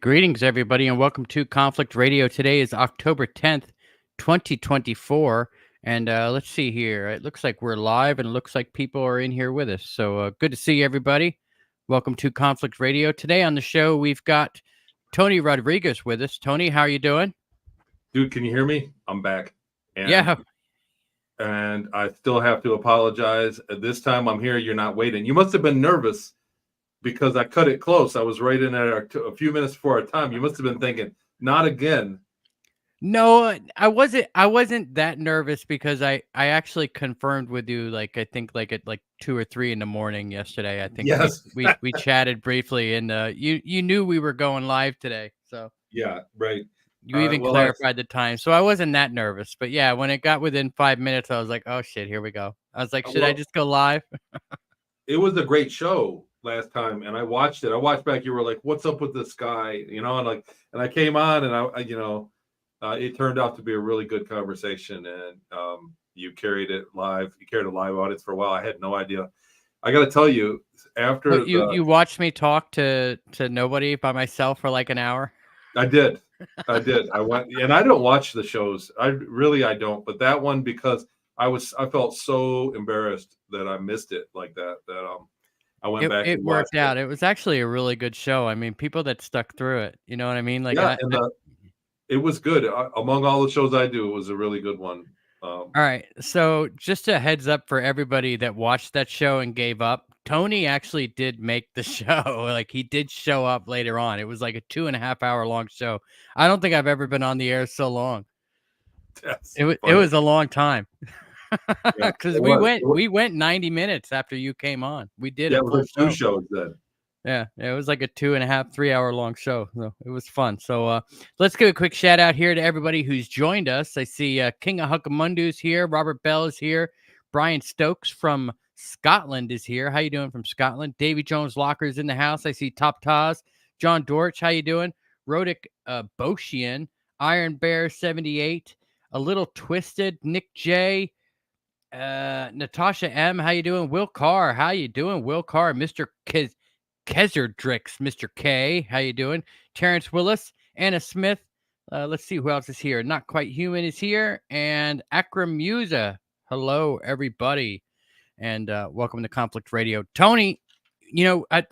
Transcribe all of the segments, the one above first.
Greetings, everybody, and welcome to Conflict Radio. Today is October 10th, 2024. And let's see here. It looks like we're live, and it looks like people are in here with us. So good to see everybody. Welcome to Conflict Radio. Today on the show, we've got Toni Rodrigues with us. Toni, how are you doing? Dude, can you hear me? I'm back. Yeah. And I still have to apologize. This time I'm here. You're not waiting. You must have been nervous because I cut it close. I was right in there a few minutes before our time. You must have been thinking, not again. No, I wasn't that nervous because I actually confirmed with you, like, I think like at like 2 or 3 in the morning yesterday. I think Yes. we chatted briefly, and you knew we were going live today. So yeah, right. you even clarified the time. So I wasn't that nervous. But yeah, when it got within 5 minutes, I was like, oh shit, here we go. I was like, should I just go live? It was a great show last time, and I watched it. I watched back. You were like, what's up with this guy? And I came on, and it turned out to be a really good conversation, and you carried it live. You carried a live audience for a while. I had no idea. I got to tell you, after you watched me talk to nobody by myself for like an hour. I did. I went, and I don't watch the shows. I don't. But that one, because I felt so embarrassed that I missed it like that. I went back. It worked out. It was actually a really good show. I mean, people that stuck through it. You know what I mean? Like, yeah, it was good. Among all the shows I do, it was a really good one. All right. So just a heads up for everybody that watched that show and gave up. Toni actually did make the show. Like, he did show up later on. It was like a 2.5 hour long show. I don't think I've ever been on the air so long. It was a long time. Because we went 90 minutes after you came on. We did. Yeah, it was like 2 shows then. Yeah, it was like a 2.5, 3 hour long show. So it was fun. So let's give a quick shout out here to everybody who's joined us. I see King of Huckamundu's here. Robert Bell is here. Brian Stokes from Scotland is here. How you doing from Scotland? Davy Jones Locker's in the house. I see Top Taz. John Dortch, how you doing? Rodic Boshian. Iron Bear 78. A Little Twisted. Nick J. Natasha M, how you doing? Will Carr, how you doing? Will Carr, Mr. Kezerdrix, Mr. K, how you doing? Terrence Willis, Anna Smith. Let's see who else is here. Not Quite Human is here, and Akram Musa. Hello, everybody, and welcome to Conflict Radio. Toni, I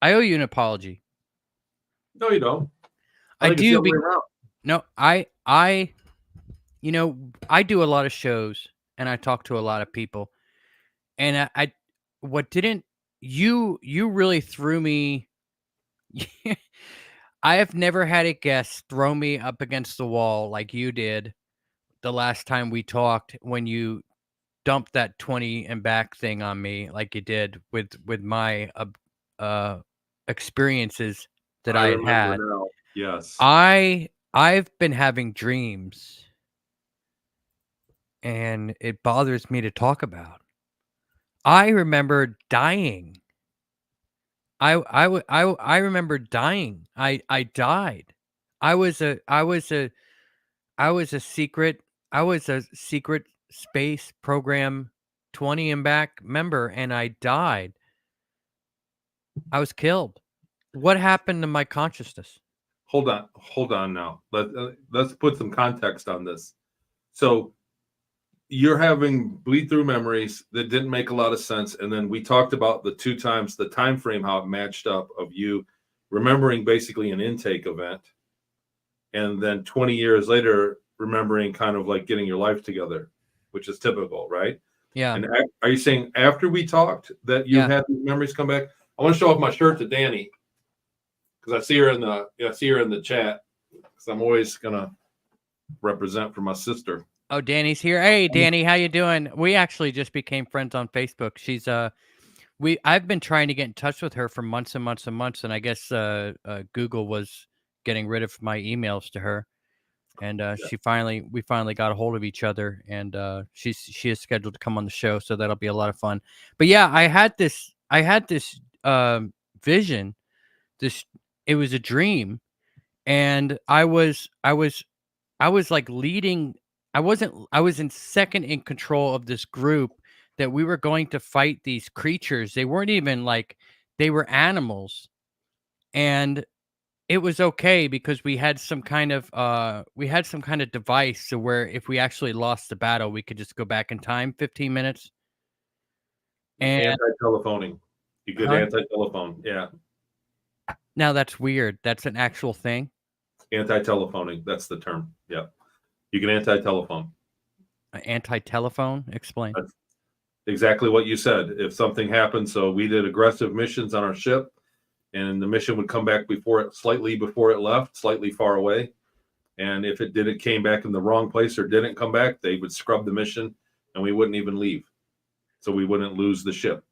owe you an apology. No, you don't. I do. No, I do a lot of shows. And I talk to a lot of people, and you really threw me. I have never had a guest throw me up against the wall like you did the last time we talked, when you dumped that 20 and back thing on me, like you did with my experiences that I had. Now. Yes, I've been having dreams. And it bothers me to talk about. I remember dying. I remember dying. I died. I was a secret space program 20 and back member, and I died. I was killed. What happened to my consciousness? Hold on now. Let's put some context on this. So you're having bleed through memories that didn't make a lot of sense, and then we talked about the 2 times the time frame, how it matched up, of you remembering basically an intake event, and then 20 years later remembering kind of like getting your life together, which is typical, right? Yeah. And are you saying after we talked that you had these memories come back? I want to show off my shirt to Danny, because I see her in the chat, because I'm always gonna represent for my sister. Oh, Danny's here. Hey, Danny, how you doing? We actually just became friends on Facebook. She's I've been trying to get in touch with her for months and months and months, and I guess Google was getting rid of my emails to her, and we finally got a hold of each other, and she is scheduled to come on the show, so that'll be a lot of fun. But yeah, I had this vision. It was a dream, and I was like leading. I was in second in control of this group that we were going to fight these creatures. They weren't even like, they were animals. And It was okay because we had some kind of device so where if we actually lost the battle, we could just go back in time 15 minutes. And Anti-telephoning. You could huh? anti-telephone. Yeah. Now that's weird. That's an actual thing. Anti-telephoning. That's the term. Yeah. You can anti-telephone. Anti-telephone? Explain. That's exactly what you said. If something happened, so we did aggressive missions on our ship, and the mission would come back slightly before it left, slightly far away. And if it came back in the wrong place or didn't come back, they would scrub the mission, and we wouldn't even leave, so we wouldn't lose the ship.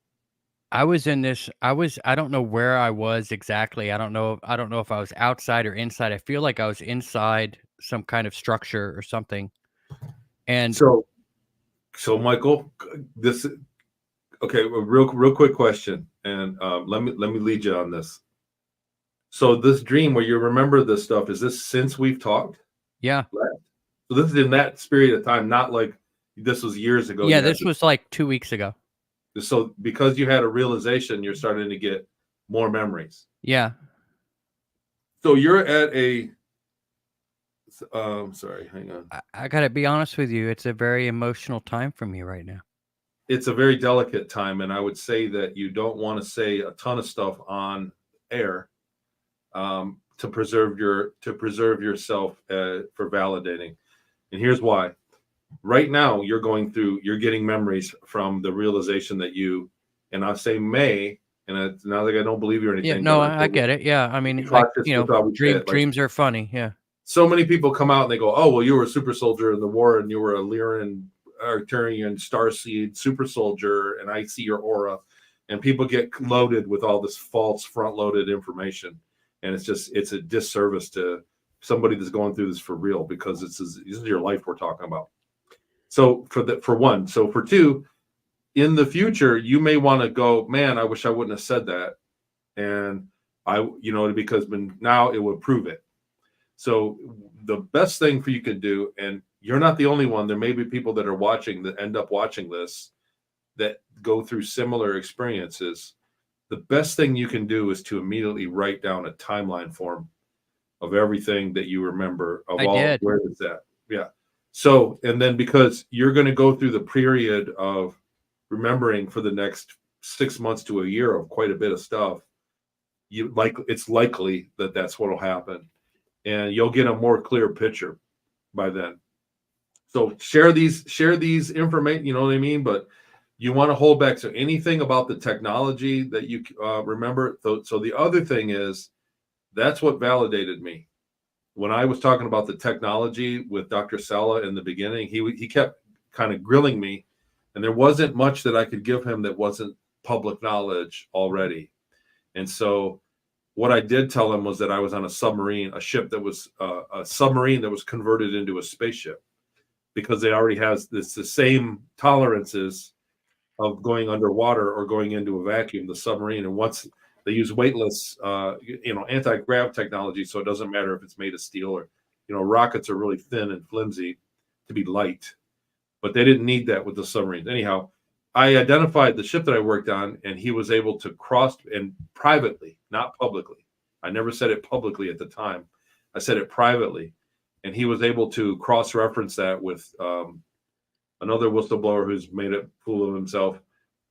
I don't know where I was exactly. I don't know if I was outside or inside. I feel like I was inside some kind of structure or something. And So Michael, okay, a real quick question, and let me lead you on this. So this dream where you remember this stuff, is this since we've talked? yeah. So this is in that period of time, not like this was years ago. Yeah, this was like 2 weeks ago. So because you had a realization, you're starting to get more memories. Yeah. So you're at a sorry, hang on. I gotta be honest with you. It's a very emotional time for me right now. It's a very delicate time, and I would say that you don't want to say a ton of stuff on air to preserve yourself for validating. And here's why. Right now, you're getting memories from the realization that and I say may, and it's not like I don't believe you or anything. Yeah, no, I get it. Yeah, I mean, like, dreams are funny. Yeah. So many people come out and they go, "Oh, well, you were a super soldier in the war, and you were a Lyran, Arcturian, Starseed super soldier, and I see your aura," and people get loaded with all this false front-loaded information, and it's a disservice to somebody that's going through this for real, because this is your life we're talking about. So for one, so for two, in the future, you may want to go, man, I wish I wouldn't have said that, and because now it would prove it. So the best thing for you could do, and you're not the only one, there may be people that are watching that end up watching this that go through similar experiences. The best thing you can do is to immediately write down a timeline form of everything that you remember of where is that? Yeah. So, and then because you're going to go through the period of remembering for the next 6 months to a year of quite a bit of stuff, it's likely that that's what will happen, and you'll get a more clear picture by then. So share these information, you know what I mean? But you want to hold back. So anything about the technology that you remember. So the other thing is, that's what validated me. When I was talking about the technology with Dr. Salla in the beginning, he kept kind of grilling me, and there wasn't much that I could give him that wasn't public knowledge already. And so what I did tell him was that I was on a submarine, a ship that was a submarine that was converted into a spaceship, because it already has the same tolerances of going underwater or going into a vacuum, the submarine. And once they use weightless, anti-grav technology, so it doesn't matter if it's made of steel or, rockets are really thin and flimsy to be light, but they didn't need that with the submarines. Anyhow, I identified the ship that I worked on, and he was able to cross, and privately, not publicly. I never said it publicly at the time. I said it privately, and he was able to cross-reference that with another whistleblower who's made a fool of himself,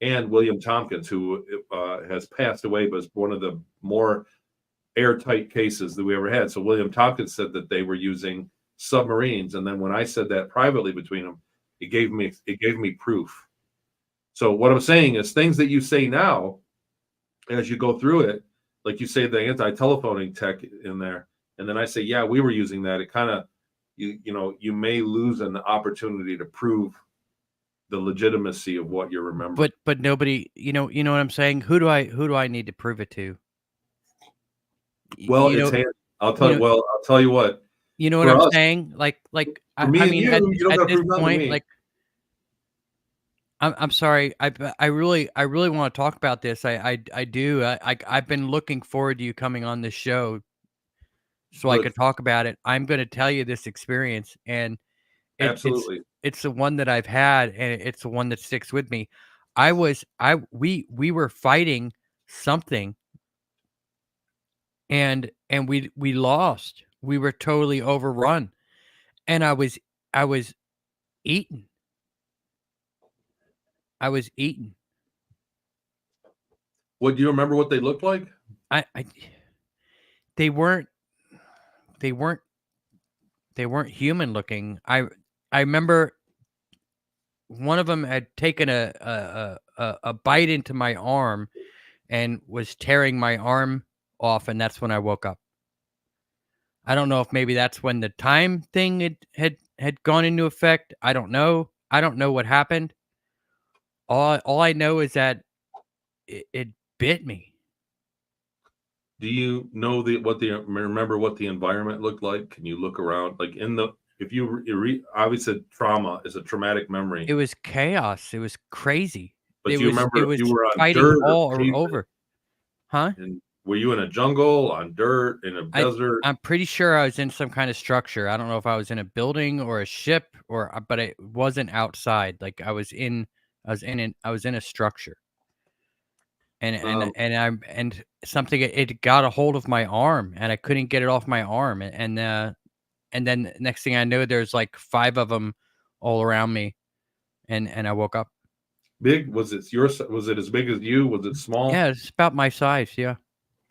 and William Tompkins, who has passed away, but is one of the more airtight cases that we ever had. So William Tompkins said that they were using submarines, and then when I said that privately between them, it gave me proof. So what I'm saying is, things that you say now, as you go through it, like you say the anti-telephoning tech in there, and then I say, yeah, we were using that. It kind of, you may lose an opportunity to prove the legitimacy of what you remember. But nobody, you know what I'm saying? Who do I need to prove it to? Well, I'll tell you what. You know what I'm saying? Like I mean, at this point, like, I'm sorry. I really want to talk about this. I do. I've been looking forward to you coming on this show so I could talk about it. I'm going to tell you this experience, and absolutely, it's the one that I've had, and it's the one that sticks with me. We were fighting something and we lost. We were totally overrun, and I was eaten. I was eaten. What do you remember what they looked like? I they weren't they weren't they weren't human looking. I remember one of them had taken a bite into my arm and was tearing my arm off, and that's when I woke up. I don't know if maybe that's when the time thing had gone into effect. I don't know. I don't know what happened. All I know is that it bit me. Do you know remember what the environment looked like? Can you look around like if you obviously trauma is a traumatic memory, It was chaos. It was crazy. but It do you was remember if you were on fighting dirt or all pavement? over. Huh? And were you in a jungle, on dirt, in a desert? I'm pretty sure I was in some kind of structure. I don't know if I was in a building or a ship but it wasn't outside. Like I was in a structure. Um, And something it got a hold of my arm and I couldn't get it off my arm. And then next thing I know, there's like 5 of them all around me and I woke up. Big? Was it as big as you? Was it small? Yeah, it's about my size. Yeah.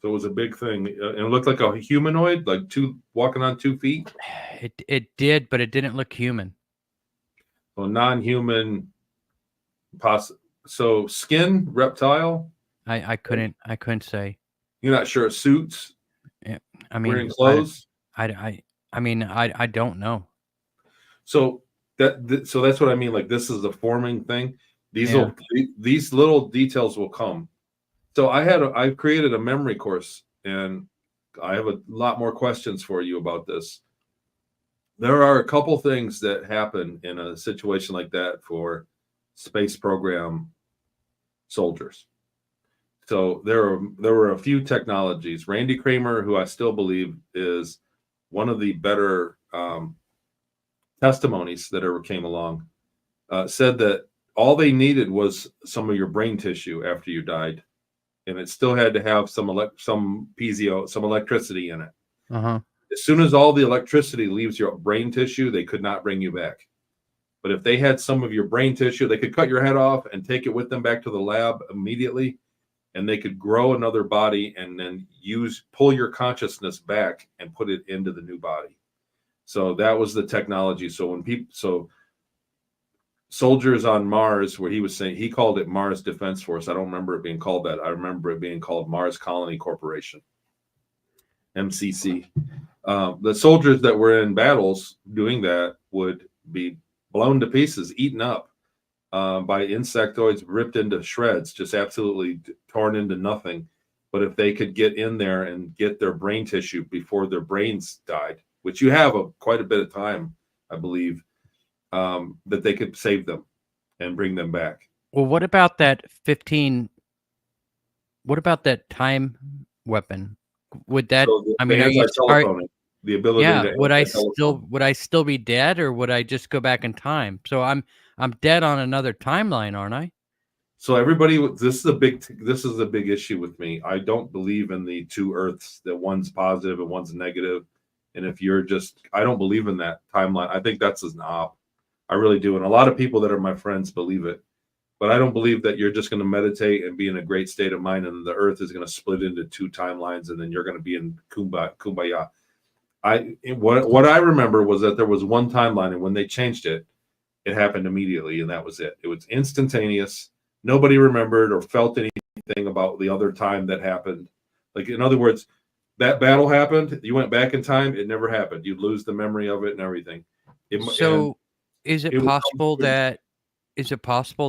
So it was a big thing, and it looked like a humanoid, like walking on 2 feet. It did, but it didn't look human. So non-human, so skin, reptile. I couldn't say. You're not sure. Suits, Yeah, I wearing mean, clothes. I mean, I don't know. So so that's what I mean. Like this is a forming thing. Yeah. These little details will come. So I've created a memory course, and I have a lot more questions for you about this. There are a couple things that happen in a situation like that for space program soldiers. So there were a few technologies. Randy Kramer, who I still believe is one of the better testimonies that ever came along, said that all they needed was some of your brain tissue after you died, and it still had to have some piezo, some electricity in it. Uh-huh. As soon as all the electricity leaves your brain tissue, they could not bring you back. But if they had some of your brain tissue, they could cut your head off and take it with them back to the lab immediately, and they could grow another body and then pull your consciousness back and put it into the new body. So that was the technology. So soldiers on Mars, where he was saying, he called it Mars Defense Force. I don't remember it being called that. I remember it being called Mars Colony Corporation, MCC. The soldiers that were in battles doing that would be blown to pieces, eaten up by insectoids, ripped into shreds, just absolutely torn into nothing. But if they could get in there and get their brain tissue before their brains died, which you have quite a bit of time, I believe, that they could save them and bring them back. Well, what about that 15? What about that time weapon? Would that? So I mean, are you? The ability Yeah. to Would I still be dead, or would I just go back in time? So I'm dead on another timeline, aren't I? So this is a big issue with me. I don't believe in the two Earths, that one's positive and one's negative. And if I don't believe in that timeline. I think that's an op. I really do. And a lot of people that are my friends believe it. But I don't believe that you're just going to meditate and be in a great state of mind, and the Earth is going to split into two timelines, and then you're going to be in kumbaya. What I remember was that there was one timeline, and when they changed it, it happened immediately, and that was it. It was instantaneous. Nobody remembered or felt anything about the other time that happened. Like, in other words, that battle happened, you went back in time, it never happened. You'd lose the memory of it and everything. Is it possible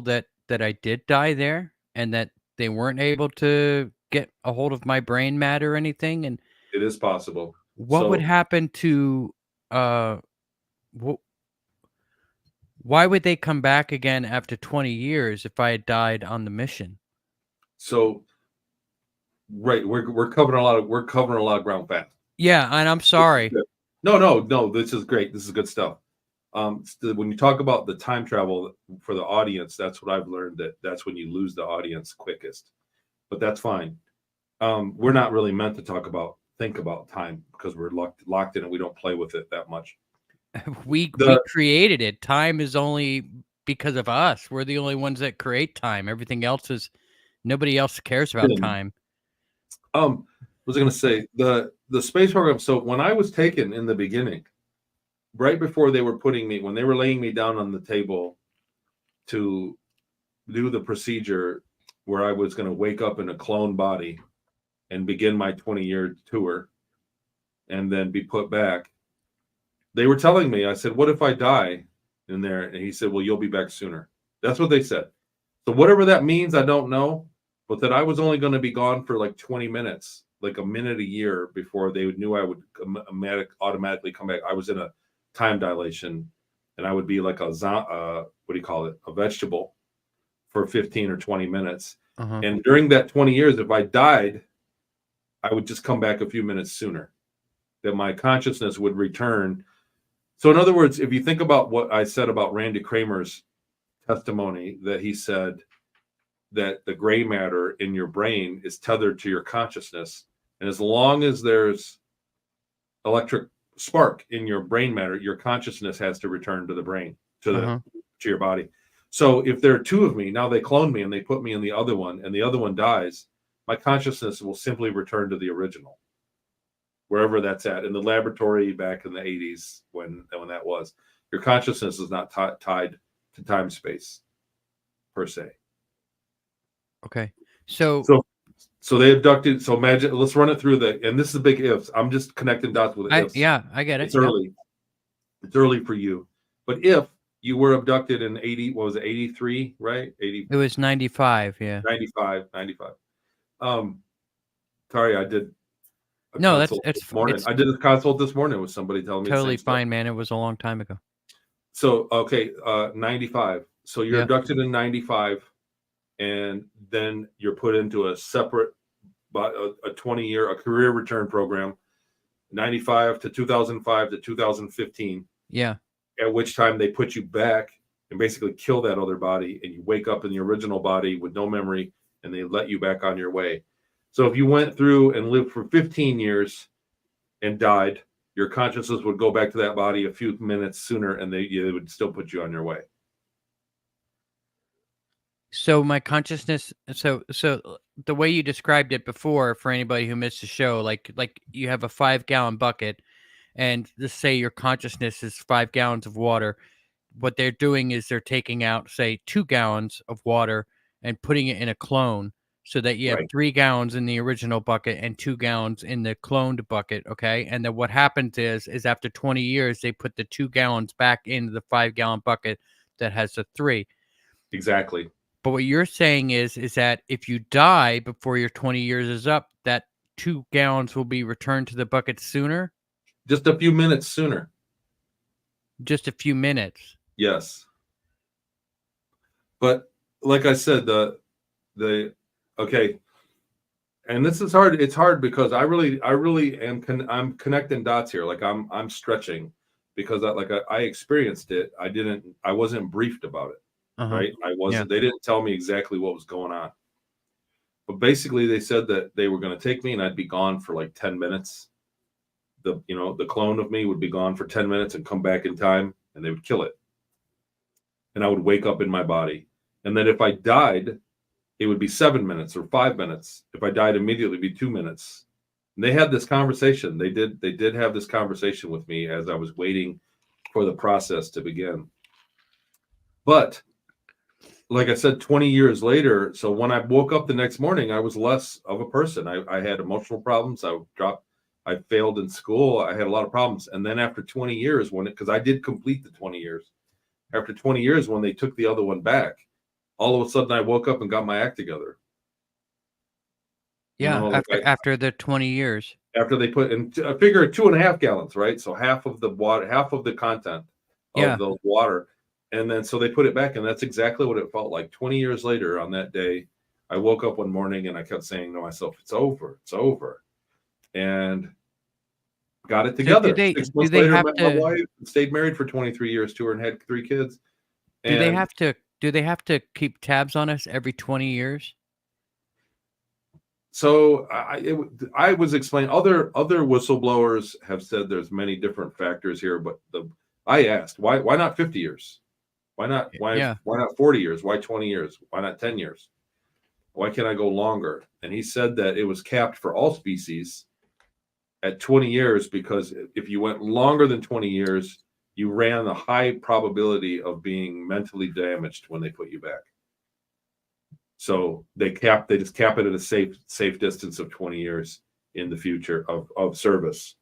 that I did die there and that they weren't able to get a hold of my brain matter or anything? And it is possible. what would happen to why would they come back again after 20 years if I had died on the mission? So right, we're covering a lot of ground fast. Yeah, and I'm sorry. No, this is great. This is good stuff. When you talk about the time travel for the audience, that's what I've learned, that's when you lose the audience quickest. But that's fine. We're not really meant to talk about think about time because we're locked in and we don't play with it that much. We created it. Time is only because of us. We're the only ones that create time. Everything else is nobody else cares about time. What was I going to say? The space program. So when I was taken in the beginning, right before they were when they were laying me down on the table to do the procedure where I was going to wake up in a clone body and begin my 20-year tour and then be put back, they were telling me, I said, what if I die in there? And he said, well, you'll be back sooner. That's what they said. So whatever that means, I don't know, but that I was only going to be gone for like 20 minutes, like a minute a year before they knew I would automatically come back. I was in a time dilation and I would be like a vegetable for 15 or 20 minutes. And during that 20 years, if I died, I would just come back a few minutes sooner, that my consciousness would return. So in other words, if you think about what I said about Randy Kramer's testimony, that he said that the gray matter in your brain is tethered to your consciousness. And as long as there's electric spark in your brain matter, your consciousness has to return to the brain, to your body. So if there are two of me, now they clone me and they put me in the other one and the other one dies, my consciousness will simply return to the original, wherever that's at. In the laboratory back in the 80s, when that was, your consciousness is not tied to time space per se. Okay. So they abducted. So imagine, let's run it through and this is the big ifs. I'm just connecting dots with ifs. Yeah, I get it. It's early. It's early for you. But if you were abducted in 83, right? 80. It was 95, yeah. 95. Sorry, I did. No, it's I did a consult this morning with somebody telling me totally fine, man. It was a long time ago. So 95. So you're abducted in 95, and then you're put into a separate, a 20-year career return program, 95 to 2005 to 2015. Yeah. At which time they put you back and basically kill that other body, and you wake up in the original body with no memory, and they let you back on your way. So if you went through and lived for 15 years and died, your consciousness would go back to that body a few minutes sooner, and they would still put you on your way. So my consciousness, so the way you described it before, for anybody who missed the show, like you have a 5-gallon bucket, and just say your consciousness is 5 gallons of water. What they're doing is they're taking out, say, 2 gallons of water and putting it in a clone, so that you have 3 gallons in the original bucket and 2 gallons in the cloned bucket. Okay. And then what happens is after 20 years, they put the 2 gallons back into the 5-gallon bucket that has the 3. Exactly. But what you're saying is that if you die before your 20 years is up, that 2 gallons will be returned to the bucket sooner? Just a few minutes sooner. Just a few minutes. Yes. But like I said, okay. And this is hard. It's hard because I really am. I'm connecting dots here. Like I'm stretching because I experienced it. I wasn't briefed about it. Right. I wasn't, They didn't tell me exactly what was going on, but basically they said that they were going to take me and I'd be gone for like 10 minutes. The clone of me would be gone for 10 minutes and come back in time, and they would kill it. And I would wake up in my body. And then if I died, it would be 7 minutes or 5 minutes. If I died immediately, it'd be 2 minutes. And they had this conversation. They did have this conversation with me as I was waiting for the process to begin. But like I said, 20 years later, so when I woke up the next morning, I was less of a person. I had emotional problems. I failed in school. I had a lot of problems. And then after 20 years, because I did complete the 20 years, after 20 years, when they took the other one back, all of a sudden I woke up and got my act together. Yeah, after the 20 years. After they put in, I figure 2.5 gallons, right? So half of the water, half of the content of the water. And then so they put it back, and that's exactly what it felt like. 20 years later on that day, I woke up one morning and I kept saying to myself, it's over. And got it together. So 6 months later, met my wife, stayed married for 23 years to her, and had 3 kids. Do they have to keep tabs on us every 20 years? So I was explaining, other whistleblowers have said there's many different factors here, but I asked why not 50 years? Why not 40 years? Why 20 years? Why not 10 years? Why can't I go longer? And he said that it was capped for all species at 20 years because if you went longer than 20 years, you ran a high probability of being mentally damaged when they put you back. So they just cap it at a safe distance of 20 years in the future of service.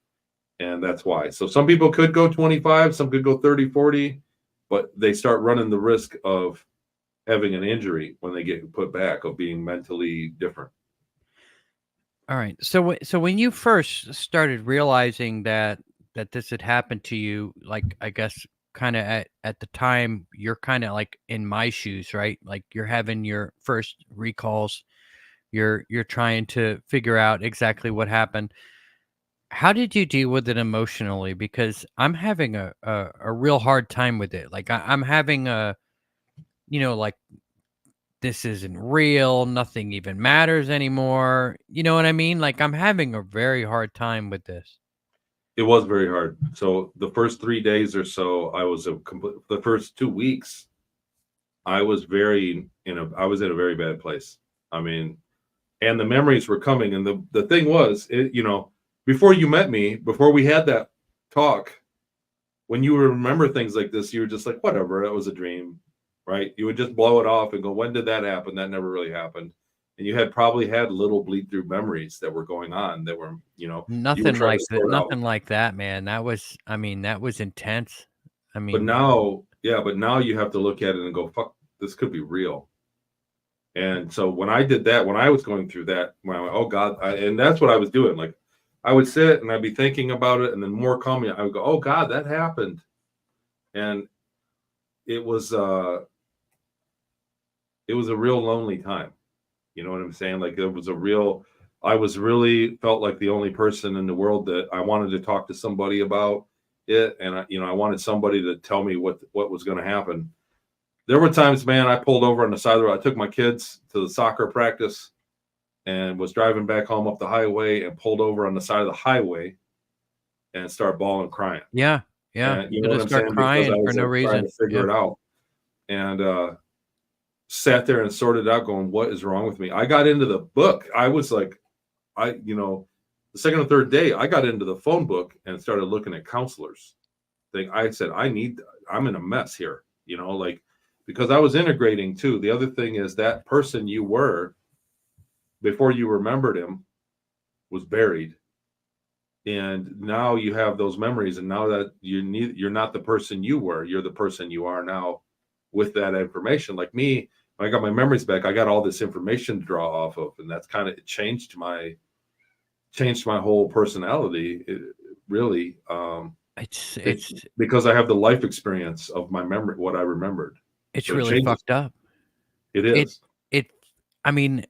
And that's why. So some people could go 25, some could go 30, 40, but they start running the risk of having an injury when they get put back, of being mentally different. All right. So when you first started realizing that this had happened to you, like, I guess kind of at the time, you're kind of like in my shoes, right? Like you're having your first recalls, you're trying to figure out exactly what happened. How did you deal with it emotionally? Because I'm having a real hard time with it. Like I'm having like, this isn't real, nothing even matters anymore. You know what I mean? Like I'm having a very hard time with this. It was very hard. So the first 3 days or so, the first 2 weeks, I was I was in a very bad place. I mean, and the memories were coming. And the thing was, before you met me, before we had that talk, when you remember things like this, you were just like, whatever, that was a dream, right? You would just blow it off and go, when did that happen? That never really happened. And you had probably had little bleed through memories that were going on that were, Nothing like that. Nothing like that, man. That was intense. I mean, but now you have to look at it and go, fuck, this could be real. And so when I did that, when I was going through that, when I went, oh God, and that's what I was doing. Like I would sit and I'd be thinking about it, and then more calmly, I would go, oh God, that happened. And it was a real lonely time. You know what I'm saying? Like I was really felt like the only person in the world that I wanted to talk to somebody about it. And I wanted somebody to tell me what was going to happen. There were times, man, I pulled over on the side of the road. I took my kids to the soccer practice and was driving back home up the highway and pulled over on the side of the highway and started bawling, crying. Yeah. And you know what I'm saying? Crying because I was for no reason. trying to figure it out. And sat there and sorted out going, what is wrong with me? I got into the book. I was like, the second or third day, I got into the phone book and started looking at counselors. I said, I'm in a mess here, because I was integrating too. The other thing is that person you were before you remembered him was buried. And now you have those memories. And now that you're not the person you were, you're the person you are now with that information. Like me, when I got my memories back, I got all this information to draw off of. And that's it changed my whole personality. Really. It's because I have the life experience of my memory, what I remembered. It's so really fucked up. It is. I mean,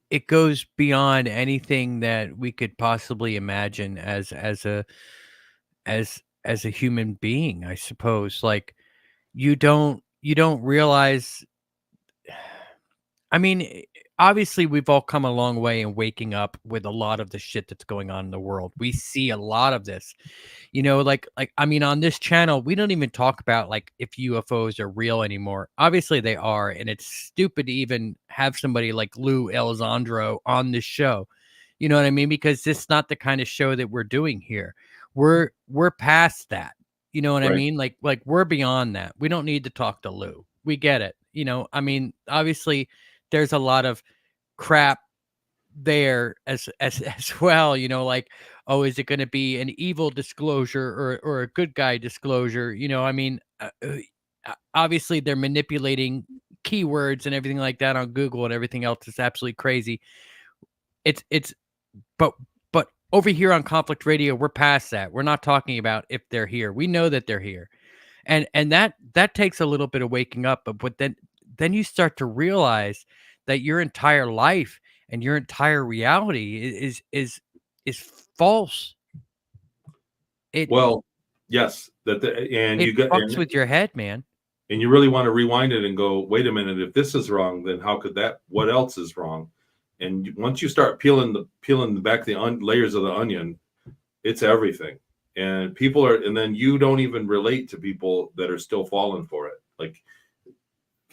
it goes beyond anything that we could possibly imagine as a human being, I suppose. Like you don't realize. I mean, obviously we've all come a long way in waking up with a lot of the shit that's going on in the world. We see a lot of this, I mean, on this channel, we don't even talk about like if UFOs are real anymore. Obviously they are. And it's stupid to even have somebody like Lou Elizondo on this show. You know what I mean? Because it's not the kind of show that we're doing here. We're past that. You know what I mean? Like we're beyond that. We don't need to talk to Lou. We get it. I mean, obviously there's a lot of crap there as well, like, oh, is it going to be an evil disclosure or a good guy disclosure? I mean, obviously they're manipulating keywords and everything like that on Google and everything else. Is absolutely crazy. But over here on Conflict Radio, we're past that. We're not talking about if they're here. We know that they're here. And that takes a little bit of waking up, but then you start to realize that your entire life and your entire reality is false. Yes, you fucks with your head, man. And you really want to rewind it and go, wait a minute, if this is wrong, then how could what else is wrong? And once you start peeling back the layers of the onion, it's everything. And people are, and then you don't even relate to people that are still falling for it. Like,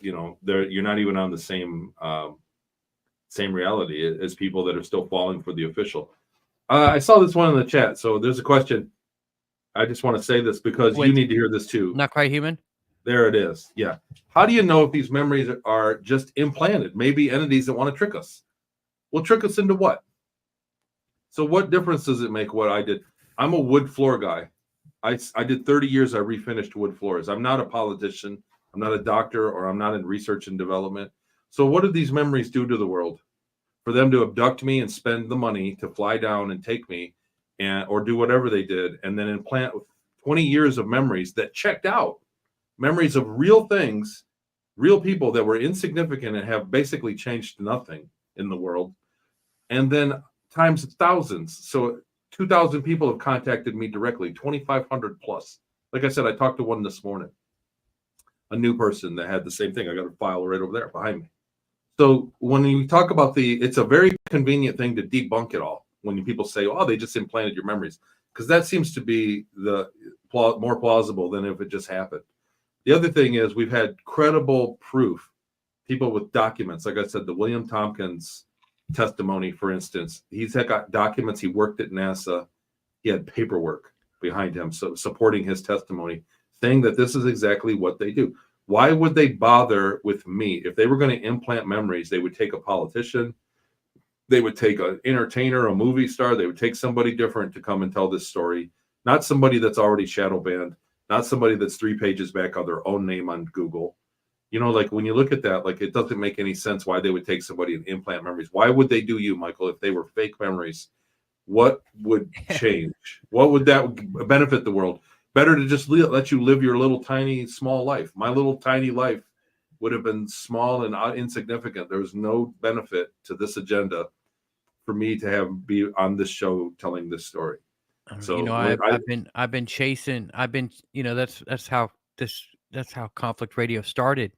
you know, you're not even on the same reality as people that are still falling for the official. I saw this one in the chat. So there's a question. I just want to say this because you need to hear this too. Not Quite Human? There it is. Yeah. How do you know if these memories are just implanted? Maybe entities that want to trick us. Well, trick us into what? So what difference does it make what I did? I'm a wood floor guy. I did 30 years. I refinished wood floors. I'm not a politician. I'm not a doctor, or I'm not in research and development. So what did these memories do to the world? For them to abduct me and spend the money to fly down and take me, or do whatever they did, and then implant 20 years of memories that checked out, memories of real things, real people that were insignificant and have basically changed nothing in the world, and then times thousands. So 2,000 people have contacted me directly, 2,500 plus. Like I said, I talked to one this morning, a new person that had the same thing. I got a file right over there behind me. So when you talk about it's a very convenient thing to debunk it all. When people say, oh, they just implanted your memories, because that seems to be more plausible than if it just happened. The other thing is we've had credible proof, people with documents. Like I said, the William Tompkins testimony, for instance, he's got documents. He worked at NASA. He had paperwork behind him, so supporting his testimony, saying that this is exactly what they do. Why would they bother with me? If they were going to implant memories, they would take a politician, they would take an entertainer, a movie star, they would take somebody different to come and tell this story, not somebody that's already shadow banned, not somebody that's 3 pages back on their own name on Google. You know, like when you look at that, like it doesn't make any sense why they would take somebody and implant memories. Why would they do you, Michael, if they were fake memories? What would change? What would that benefit the world? Better to just let you live your little tiny small life. My little tiny life would have been small and insignificant. There was no benefit to this agenda for me to be on this show telling this story. So you know, I've been chasing. You know, that's how Conflict Radio started.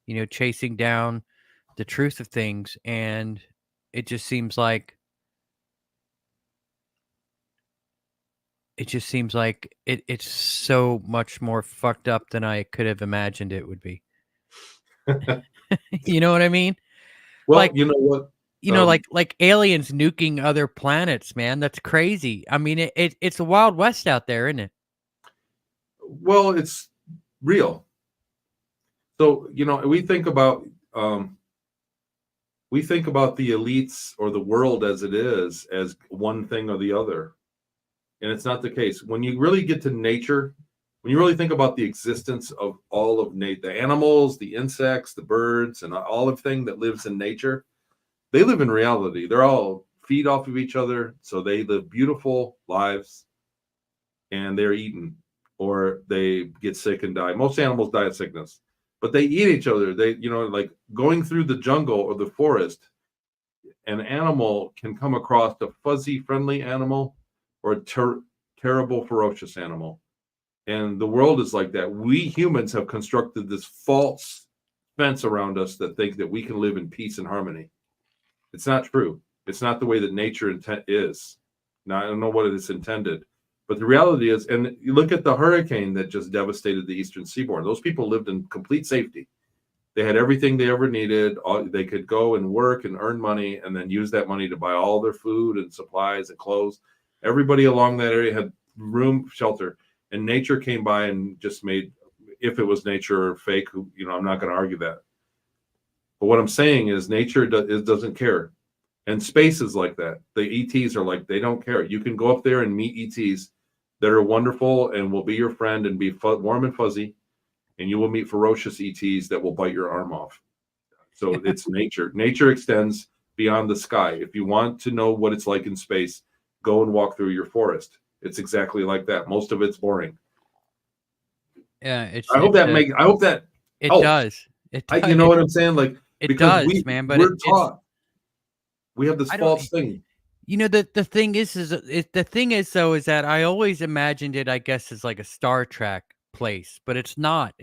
You know, chasing down the truth of things, and it just seems like it's so much more fucked up than I could have imagined it would be. You know what I mean? Well, like, you know what? You know, like aliens nuking other planets, man. That's crazy. I mean, it's a Wild West out there, isn't it? Well, it's real. So, you know, we think about the elites or the world as it is as one thing or the other. And it's not the case. When you really get to nature, when you really think about the existence of all of the animals, the insects, the birds, and all of thing that lives in nature, they live in reality. They're all feed off of each other. So they live beautiful lives, and they're eaten, or they get sick and die. Most animals die of sickness, but they eat each other. They, you know, like going through the jungle or the forest, an animal can come across a fuzzy, friendly animal or a terrible, ferocious animal. And the world is like that. We humans have constructed this false fence around us that think that we can live in peace and harmony. It's not true. It's not the way that nature is. Now, I don't know what it is intended, but the reality is, and you look at the hurricane that just devastated the eastern seaboard. Those people lived in complete safety. They had everything they ever needed. They could go and work and earn money and then use that money to buy all their food and supplies and clothes. Everybody along that area had room, shelter, and nature came by and just made, if it was nature or fake, you know, I'm not going to argue that. But what I'm saying is nature doesn't care. And space is like that. The ETs are like, they don't care. You can go up there and meet ETs that are wonderful and will be your friend and be warm and fuzzy. And you will meet ferocious ETs that will bite your arm off. So it's nature. Nature extends beyond the sky. If you want to know what it's like in space, go and walk through your forest. It's exactly like that. Most of it's boring. Yeah, I hope that it helps. does. It does. You know what I'm saying? Like, it because does, man. But we're taught. We have this false thing. You know, the thing is that I always imagined it, I guess, as like a Star Trek place, but it's not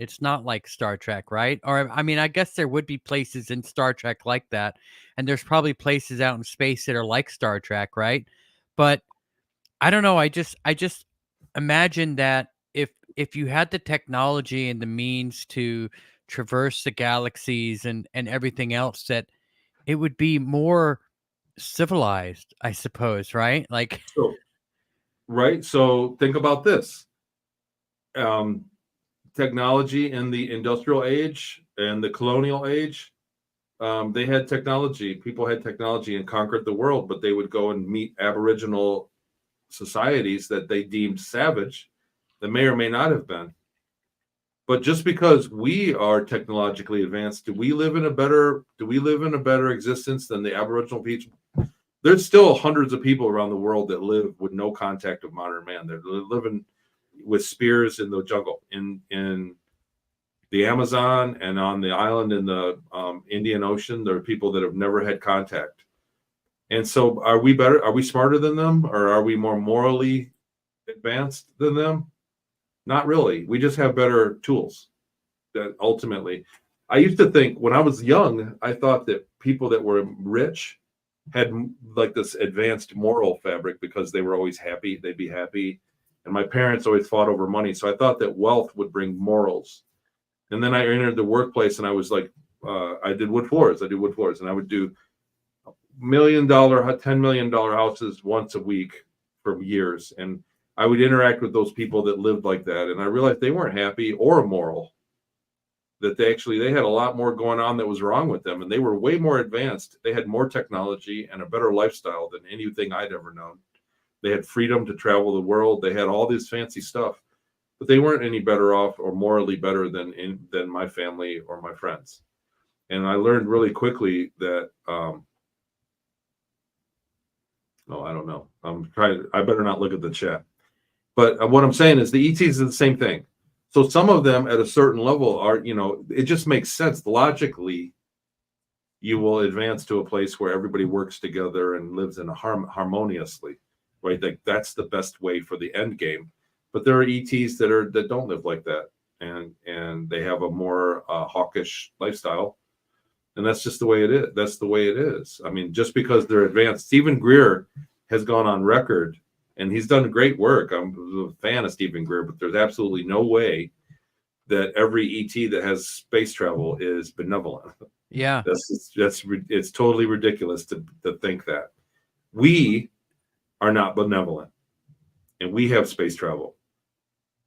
like Star Trek, right? Or I mean, I guess there would be places in Star Trek like that, and there's probably places out in space that are like Star Trek, right? But I don't know, I just imagine that if you had the technology and the means to traverse the galaxies and everything else, that it would be more civilized, I suppose, right? Like, So, right. So think about this. Um, Technology in the industrial age and the colonial age, they had technology. People had technology and conquered the world, but they would go and meet Aboriginal societies that they deemed savage, that may or may not have been. But just because we are technologically advanced, do we live in a better existence than the Aboriginal people? There's still hundreds of people around the world that live with no contact of modern man. They're living with spears in the jungle, in the Amazon and on the island in the Indian Ocean. There are people that have never had contact. And so are we better? Are we smarter than them? Or are we more morally advanced than them? Not really. We just have better tools. That ultimately, I used to think when I was young, I thought that people that were rich had like this advanced moral fabric because they were always happy. They'd be happy. And my parents always fought over money. So I thought that wealth would bring morals. And then I entered the workplace and I was like, I did wood floors. And I would do $1 million, $10 million houses once a week for years. And I would interact with those people that lived like that. And I realized they weren't happy or moral, that they had a lot more going on that was wrong with them. And they were way more advanced. They had more technology and a better lifestyle than anything I'd ever known. They had freedom to travel the world. They had all this fancy stuff, but they weren't any better off or morally better than my family or my friends. And I learned really quickly that, I don't know. I better not look at the chat. But what I'm saying is the ETs are the same thing. So some of them at a certain level are, it just makes sense. Logically, you will advance to a place where everybody works together and lives in harmoniously, right? Like that's the best way for the end game. But there are ETs that don't live like that, and they have a more hawkish lifestyle, and that's just the way it is. That's the way it is. I mean, just because they're advanced, Stephen Greer has gone on record, and he's done great work. I'm a fan of Stephen Greer, but there's absolutely no way that every ET that has space travel is benevolent. yeah, it's totally ridiculous to think that. We are not benevolent, and we have space travel.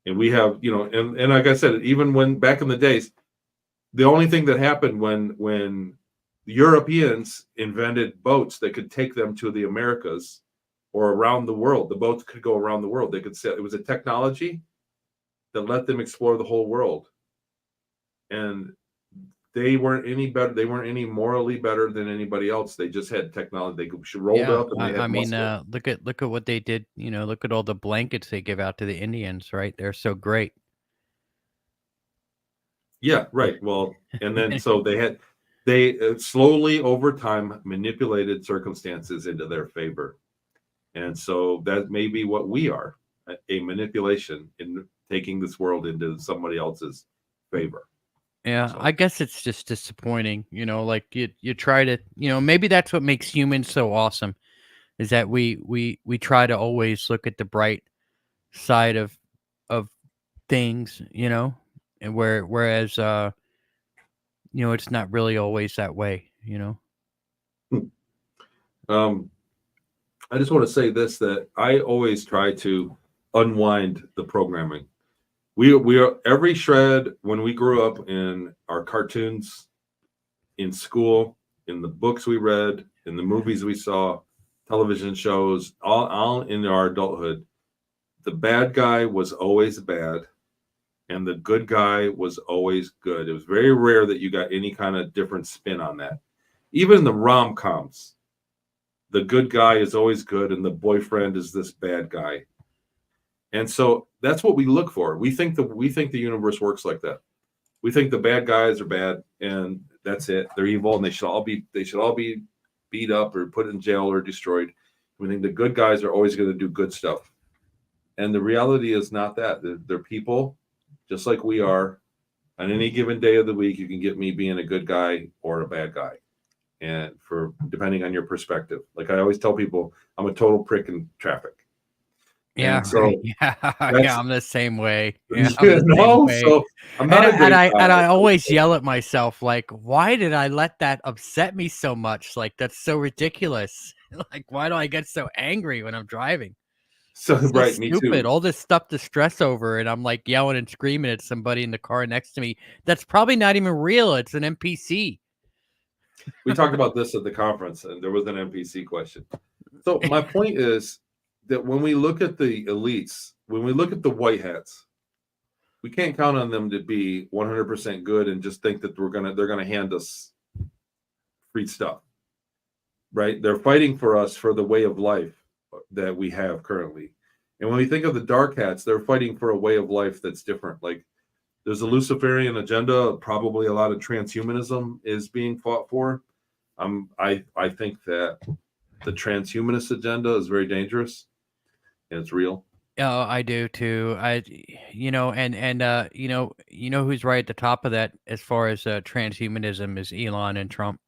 And we have, and like I said, even when back in the days, the only thing that happened when the Europeans invented boats that could take them to the Americas or around the world, the boats could go around the world. They could sail. It was a technology that let them explore the whole world. And they weren't any better. They weren't any morally better than anybody else. They just had technology. They rolled up and they had muscle. look at what they did. Look at all the blankets they give out to the Indians, right? They're so great. Yeah, right. Well, and then so they slowly over time manipulated circumstances into their favor. And so that may be what we are, a manipulation in taking this world into somebody else's favor. Yeah, So. I guess it's just disappointing, like you try to, maybe that's what makes humans so awesome, is that we try to always look at the bright side of things, and whereas it's not really always that way, I just want to say this, that I always try to unwind the programming. We are every shred when we grew up in our cartoons, in school, in the books we read, in the movies we saw, television shows, all in our adulthood. The bad guy was always bad, and the good guy was always good. It was very rare that you got any kind of different spin on that. Even in the rom-coms, the good guy is always good, and the boyfriend is this bad guy. And so that's what we look for. We think the universe works like that. We think the bad guys are bad, and that's it. They're evil, and they should all be beat up or put in jail or destroyed. We think the good guys are always going to do good stuff. And the reality is not that. They're people, just like we are. On any given day of the week, you can get me being a good guy or a bad guy, and for depending on your perspective. Like I always tell people, I'm a total prick in traffic. Yeah, And so right. Yeah, yeah, I'm the same way. Yeah, I'm you the same know, way. so I'm not a great guy. And I always yell at myself, like, why did I let that upset me so much? Like, that's so ridiculous. Like, why do I get so angry when I'm driving? So It's so right, me stupid. too. All this stuff to stress over, and I'm like yelling and screaming at somebody in the car next to me. That's probably not even real. It's an NPC. We talked about this at the conference, and there was an NPC question. So my point is that when we look at the elites, when we look at the white hats, we can't count on them to be 100% good and just think that they're gonna hand us free stuff, right? They're fighting for us for the way of life that we have currently. And when we think of the dark hats, they're fighting for a way of life that's different. Like there's a Luciferian agenda, probably a lot of transhumanism is being fought for. I think that the transhumanist agenda is very dangerous and it's real. Oh, I do too. You know, you know who's right at the top of that as far as transhumanism is Elon and Trump.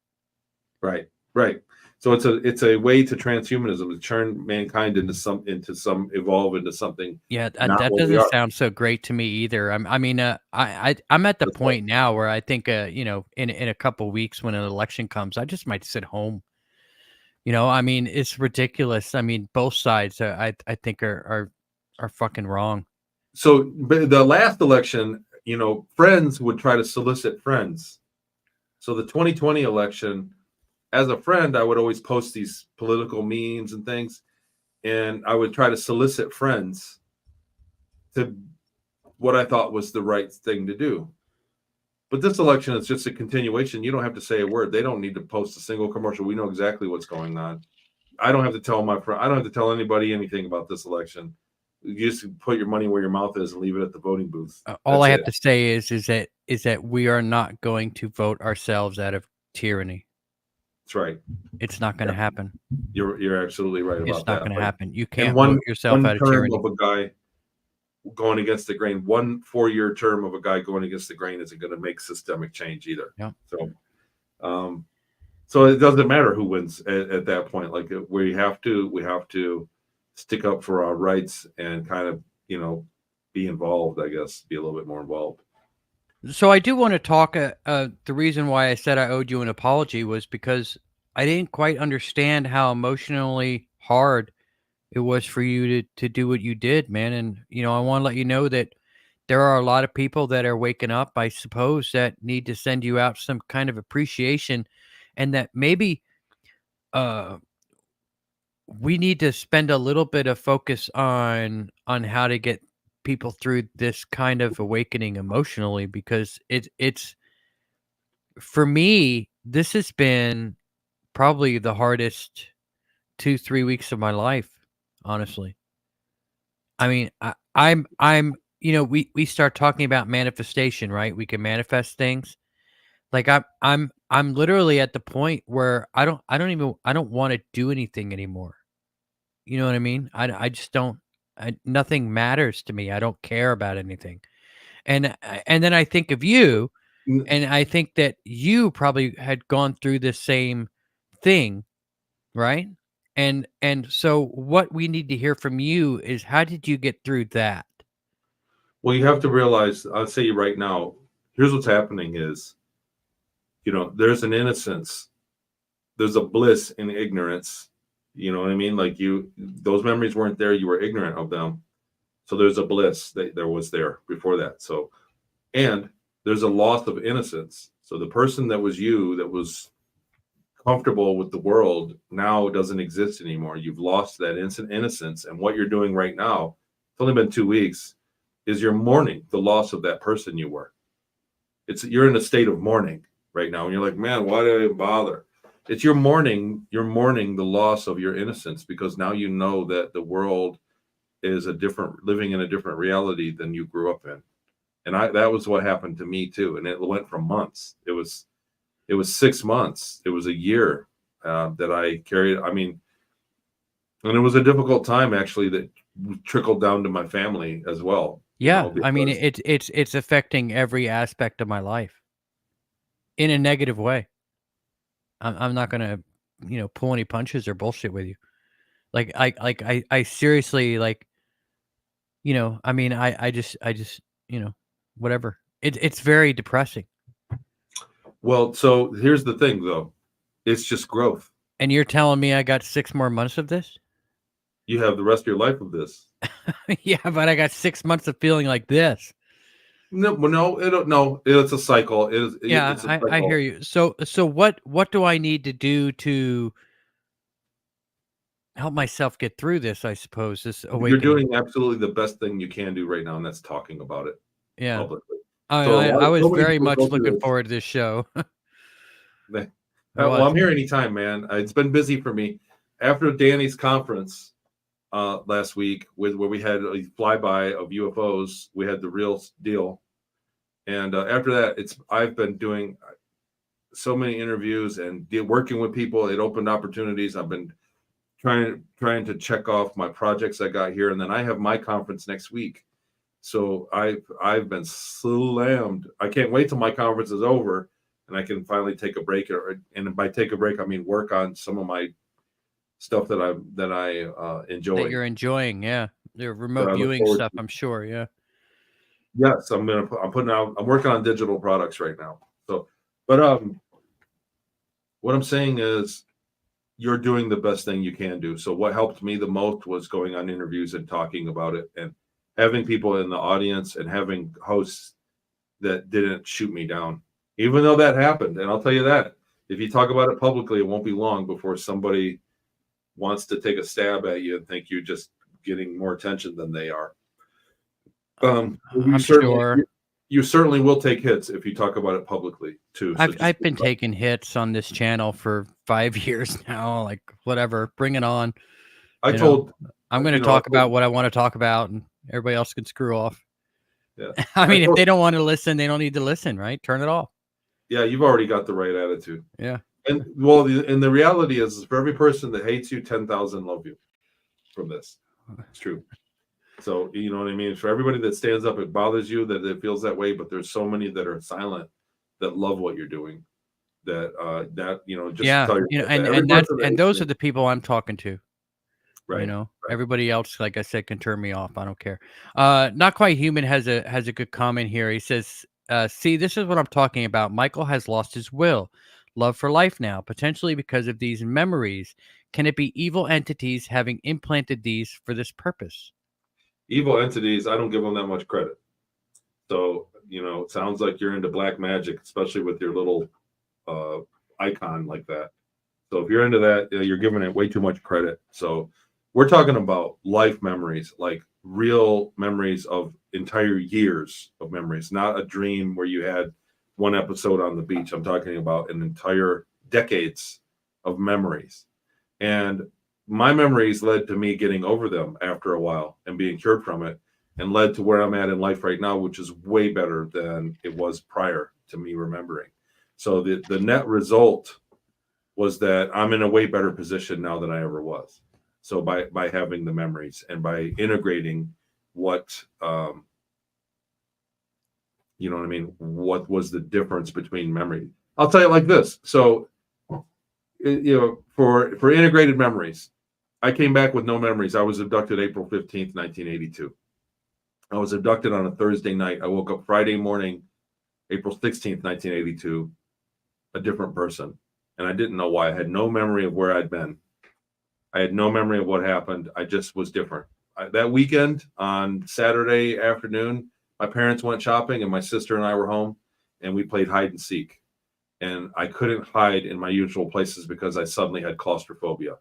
Right, right. So it's a way to transhumanism to turn mankind into some evolve into something. Yeah, Not that what we doesn't are. sound so great to me either. I mean, I'm at the That's right. point now where I think, you know, in a couple weeks when an election comes, I just might sit home. You know, I mean, it's ridiculous. I mean, both sides, I think are fucking wrong. So but the last election, you know, friends would try to solicit friends. So the 2020 election, as a friend, I would always post these political memes and things, and I would try to solicit friends to what I thought was the right thing to do. But this election is just a continuation. You don't have to say a word. They don't need to post a single commercial. We know exactly what's going on. I don't have to tell my friend. I don't have to tell anybody anything about this election. You just put your money where your mouth is and leave it at the voting booth. All That's I it. have to say is that we are not going to vote ourselves out of tyranny. That's right. It's not going to Yeah. happen. You're absolutely right It's about not that. going to But happen. You in can't vote yourself one out of term tyranny. of a guy going against the grain, 1 4-year term of a guy going against the grain isn't going to make systemic change either. Yeah. So it doesn't matter who wins at that point. Like we have to stick up for our rights and kind of, you know, be involved, I guess, be a little bit more involved. So I do want to talk. The reason why I said I owed you an apology was because I didn't quite understand how emotionally hard it was for you to do what you did, man. And you know, I want to let you know that there are a lot of people that are waking up, I suppose, that need to send you out some kind of appreciation, and that maybe uh we need to spend a little bit of focus on how to get people through this kind of awakening emotionally, because it's for me, this has been probably the hardest 2-3 weeks of my life, honestly. I mean, I'm you know, we start talking about manifestation, right? We can manifest things. Like I'm literally at the point where I don't want to do anything anymore. You know what I mean? I just don't. Nothing matters to me. I don't care about anything. And then I think of you, and I think that you probably had gone through the same thing, right? And so what we need to hear from you is, how did you get through that? Well, you have to realize, I'll say you right now, here's what's happening is, you know, there's an innocence, there's a bliss in ignorance. You know what I mean? Like those memories weren't there, you were ignorant of them. So there's a bliss that there was there before that. So, and there's a loss of innocence. So the person that was you, that was comfortable with the world, now doesn't exist anymore. You've lost that innocence. And what you're doing right now, it's only been 2 weeks, is you're mourning the loss of that person you were. You're in a state of mourning right now. And you're like, man, why did I bother? It's you're mourning the loss of your innocence, because now you know that the world is living in a different reality than you grew up in. And that was what happened to me too. And it went from months. It was 6 months. It was a year that I carried. I mean, and it was a difficult time actually that trickled down to my family as well. Yeah, I mean, because it's affecting every aspect of my life in a negative way. I'm not gonna, pull any punches or bullshit with you. I seriously, I mean, I just, whatever. It's very depressing. well, so here's the thing though. It's just growth. And you're telling me I got 6 more months of this? You have the rest of your life of this. Yeah, but I got 6 months of feeling like this. No, well, no, it's a cycle. Yeah, It's a I hear cycle. you. So what do I need to do to help myself get through this, I suppose, this You're awakening? doing absolutely the best thing you can do right now, and that's talking about it Yeah. publicly. I So I was so many very people much go looking through this. forward to this show. I Well, was. I'm here anytime, man. It's been busy for me. After Danny's conference last week, where we had a flyby of UFOs, we had the real deal. And after that, I've been doing so many interviews and working with people. It opened opportunities. I've been trying to check off my projects I got here, and then I have my conference next week. So I've been slammed. I can't wait till my conference is over and I can finally take a break. And by take a break, I mean work on some of my stuff that I That enjoy. you're enjoying, yeah. The That remote I look viewing forward stuff, to. I'm sure, yeah. Yes, I'm putting out. I'm working on digital products right now. So, but what I'm saying is, you're doing the best thing you can do. So what helped me the most was going on interviews and talking about it and having people in the audience and having hosts that didn't shoot me down, even though that happened. And I'll tell you that if you talk about it publicly, it won't be long before somebody wants to take a stab at you and think you're just getting more attention than they are. I'm sure. You certainly will take hits if you talk about it publicly too. So just I've been taking hits on this channel for 5 years now, like, whatever, bring it on, I you know? told I'm gonna I talk told about what I wanna talk about, and everybody else can screw off. yeah I I mean, if told they don't wanna listen, they don't need to listen, right? Turn it off. yeah you've already got the right attitude. Yeah. And well, and the reality is for every person that hates you, 10,000 love you from this. It's true. So you know what I mean. For everybody that stands up, it bothers you that it feels that way. But there's so many that are silent that love what you're doing. That just Yeah, tell yourself that every and that's person that and hates those me, are the people I'm talking to, right, right. Everybody else, like I said, can turn me off, I don't care. Not Quite Human has a good comment here. He says, "See, this is what I'm talking about. Michael has lost his will, love for life now, potentially because of these memories. Can it be evil entities having implanted these for this purpose?" Evil entities, I don't give them that much credit. So it sounds like you're into black magic, especially with your little uh, icon like that. So if you're into that, you're giving it way too much credit. So we're talking about life memories, like real memories of entire years of memories, not a dream where you had one episode on the beach. I'm talking about an entire decades of memories. And my memories led to me getting over them after a while and being cured from it and led to where I'm at in life right now, which is way better than it was prior to me remembering. So the net result was that I'm in a way better position now than I ever was. So by having the memories and by integrating what you know what I mean, what was the difference between memory? I'll tell you like this. So for integrated memories, I came back with no memories. I was abducted April 15th, 1982. I was abducted on a Thursday night. I woke up Friday morning, April 16th, 1982, a different person. And I didn't know why. I had no memory of where I'd been. I had no memory of what happened. I just was different. That weekend on Saturday afternoon, my parents went shopping and my sister and I were home and we played hide and seek. And I couldn't hide in my usual places because I suddenly had claustrophobia,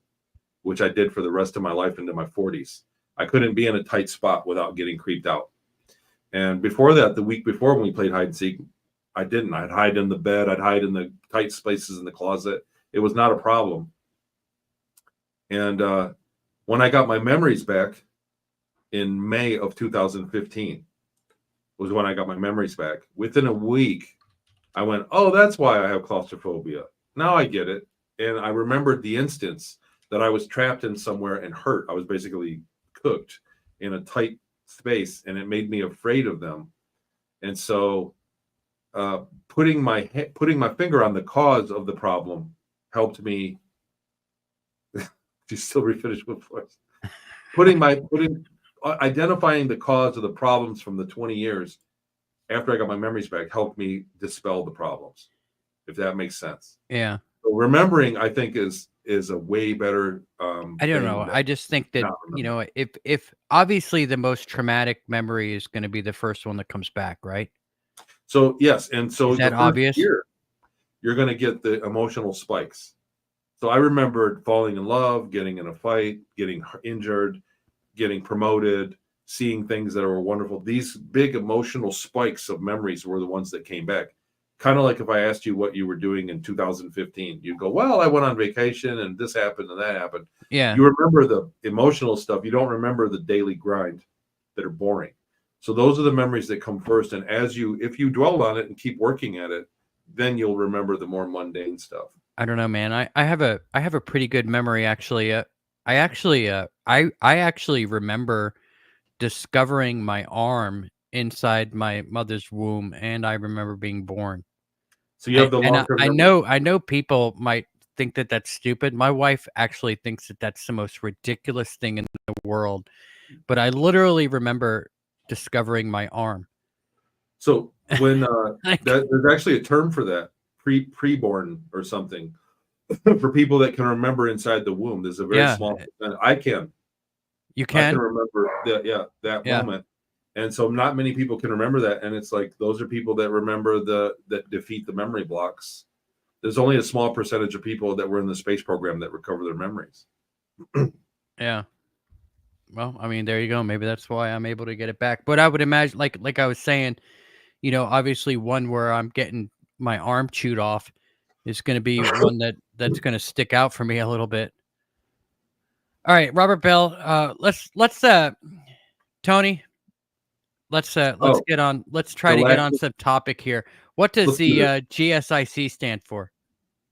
which I did for the rest of my life into my 40s. I couldn't be in a tight spot without getting creeped out. And before that, the week before when we played hide and seek, I didn't. I'd hide in the bed. I'd hide in the tight spaces in the closet. It was not a problem. And when I got my memories back in May of 2015 was when I got my memories back. Within a week, I went, oh, that's why I have claustrophobia. Now I get it. And I remembered the instance that I was trapped in somewhere and hurt. I was basically cooked in a tight space, and it made me afraid of them. And so putting my finger on the cause of the problem helped me. She's still refinished with voice. Identifying the cause of the problems from the 20 years after I got my memories back helped me dispel the problems, if that makes sense. Yeah. So remembering, I think, is a way better. I don't know. I just think that, you know, if obviously the most traumatic memory is going to be the first one that comes back, right? So yes, and so is that the first obvious? year, you're going to get the emotional spikes. So I remembered falling in love, getting in a fight, getting injured, getting promoted, seeing things that were wonderful. These big emotional spikes of memories were the ones that came back. Kind of like if I asked you what you were doing in 2015, you'd go, well, I went on vacation and this happened and that happened. Yeah. You remember the emotional stuff. You don't remember the daily grind that are boring. So those are the memories that come first. And if you dwell on it and keep working at it, then you'll remember the more mundane stuff. I don't know, man. I have a pretty good memory, actually. I actually remember discovering my arm inside my mother's womb, and I remember being born. So you have the long-term memory. I know people might think that that's stupid. My wife actually thinks that that's the most ridiculous thing in the world, but I literally remember discovering my arm. So when there's actually a term for that, preborn or something, for people that can remember inside the womb. There's a very small percent. I can. You can? I can remember that moment. And so not many people can remember that. And it's like, those are people that remember that defeat the memory blocks. There's only a small percentage of people that were in the space program that recover their memories. Yeah. Well, I mean, there you go. Maybe that's why I'm able to get it back. But I would imagine, like I was saying, you know, obviously one where I'm getting my arm chewed off is going to be one that's going to stick out for me a little bit. All right, Robert Bell. Let's Tony. Let's get on. Let's try to get on some topic here. What does the GSIC stand for?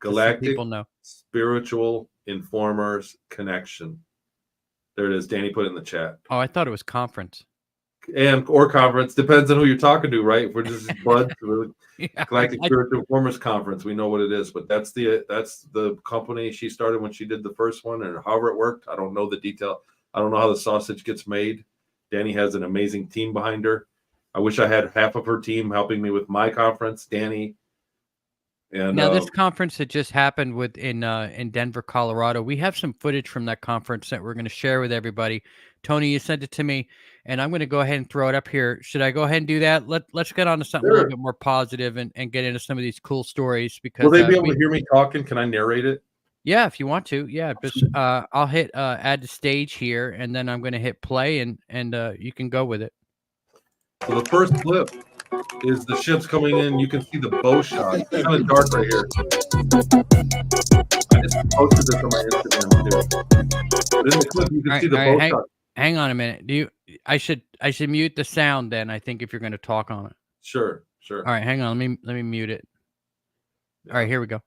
Galactic people know. Spiritual Informers Connection. There it is. Danny put it in the chat. Oh, I thought it was conference. Or conference, depends on who you're talking to, right? If we're just buds, Galactic Spiritual Informers Conference, we know what it is. But that's the company she started when she did the first one, and however it worked, I don't know the detail. I don't know how the sausage gets made. Danny has an amazing team behind her. I wish I had half of her team helping me with my conference, Danny. And now this conference that just happened in Denver, Colorado, we have some footage from that conference that we're going to share with everybody. Tony, you sent it to me, and I'm going to go ahead and throw it up here. Should I go ahead and do that? Let's get on to something a little bit more positive and get into some of these cool stories. Because will they be able to hear me talking? Can I narrate it? Yeah, if you want to. Yeah, just I'll hit add to stage here, and then I'm going to hit play, and you can go with it. So the first clip is the ships coming in. You can see the bow shot. It's kind of dark right here. I just posted this on my Instagram too. But in the clip, you can see the bow shot. Hang on a minute. I should mute the sound then, I think, if you're going to talk on it. Sure. All right, hang on. Let me mute it. All right, here we go.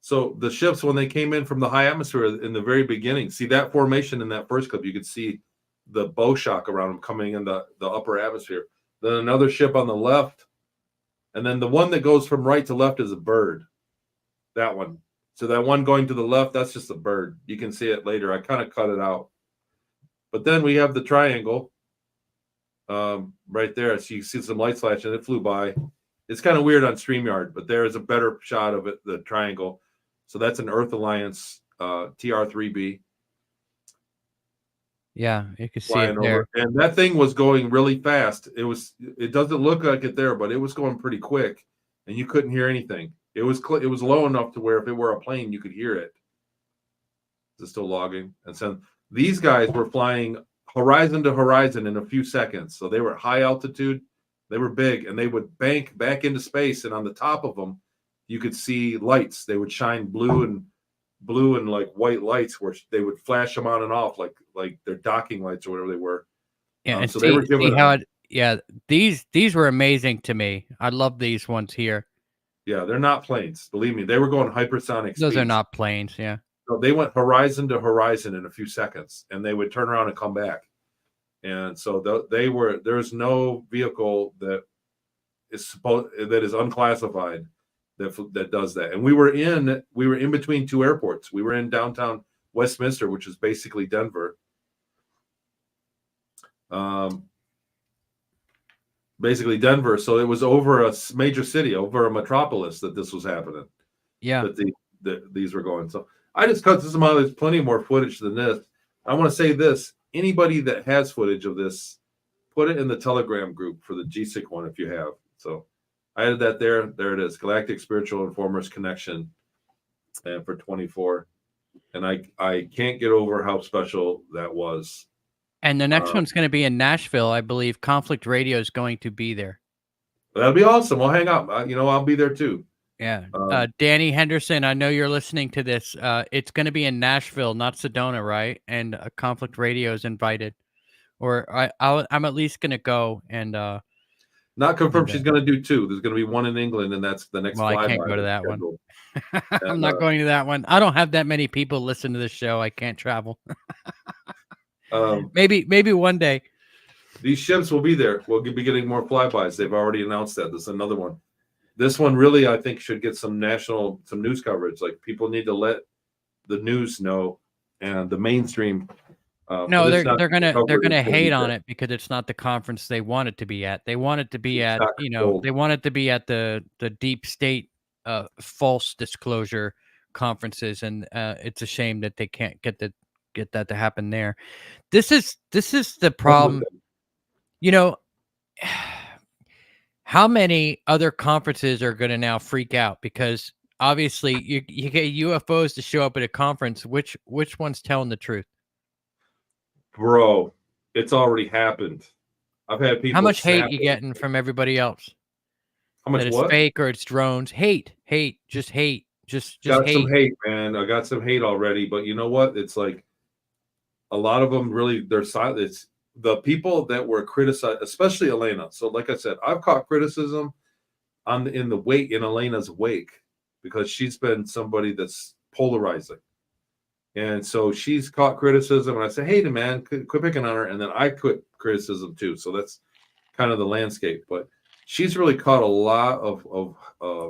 So the ships, when they came in from the high atmosphere in the very beginning, see that formation in that first clip, you could see the bow shock around them coming in the upper atmosphere. Then another ship on the left, and then the one that goes from right to left is a bird. That one. So that one going to the left, that's just a bird. You can see it later. I kind of cut it out. But then we have the triangle right there. So you see some lights flashing. It flew by. It's kind of weird on StreamYard, but there is a better shot of it, the triangle. So that's an Earth Alliance TR-3B. Yeah, you can see it there. And that thing was going really fast. It doesn't look like it there, but it was going pretty quick, and you couldn't hear anything. It was low enough to where if it were a plane, you could hear it. Is it still logging? And so these guys were flying horizon to horizon in a few seconds. So they were at high altitude, they were big, and they would bank back into space, and on the top of them, you could see lights. They would shine blue and like white lights where they would flash them on and off like their docking lights or whatever they were. Yeah, and so they were giving these were amazing to me. I love these ones here. Yeah, they're not planes. Believe me, they were going hypersonic Those speeds. are not planes, yeah. So they went horizon to horizon in a few seconds, and they would turn around and come back. And so there's no vehicle that is unclassified that does that. And we were in between two airports. We were in downtown Westminster, which is basically Denver. Basically Denver. So it was over a major city, over a metropolis that this was happening. Yeah. That these were going. So I just cut this amount. There's plenty more footage than this. I want to say this. Anybody that has footage of this, put it in the Telegram group for the GSIC one if you have. So I added that there. There it is. Galactic Spiritual Informers Connection, and for 24. And I can't get over how special that was. And the next one's going to be in Nashville, I believe. Conflict Radio is going to be there. That'll be awesome. We'll hang out. I'll be there too. Yeah. Danny Henderson, I know you're listening to this. It's going to be in Nashville, not Sedona, right? And Conflict Radio is invited. Or I'm at least going to go and not confirmed. She's going to do two. There's going to be one in England, and that's the next. Well, I can't go to that one. I'm not going to that one. I don't have that many people listen to this show. I can't travel. Maybe one day. These ships will be there. We'll be getting more flybys. They've already announced that. There's another one. This one really, I think, should get some news coverage. Like, people need to let the news know, and the mainstream. No, they're gonna hate on it because it's not the conference they want it to be at. They want it to be at, they want it to be at the deep state false disclosure conferences, and it's a shame that they can't get that to happen there. This is the problem. How many other conferences are going to now freak out because obviously you get UFOs to show up at a conference? Which one's telling the truth? Bro, it's already happened. I've had people. How much hate you getting from everybody else? How much? That it's what? Fake or it's drones? Hate, just hate, just got hate. Some hate, man. I got some hate already, but you know what? It's like a lot of them really they're silent. It's the people that were criticized, especially Elena. So, like I said, I've caught criticism in Elena's wake because she's been somebody that's polarizing. And so she's caught criticism, and I say, hey, man, quit picking on her. And then I quit criticism too. So that's kind of the landscape. But she's really caught a lot of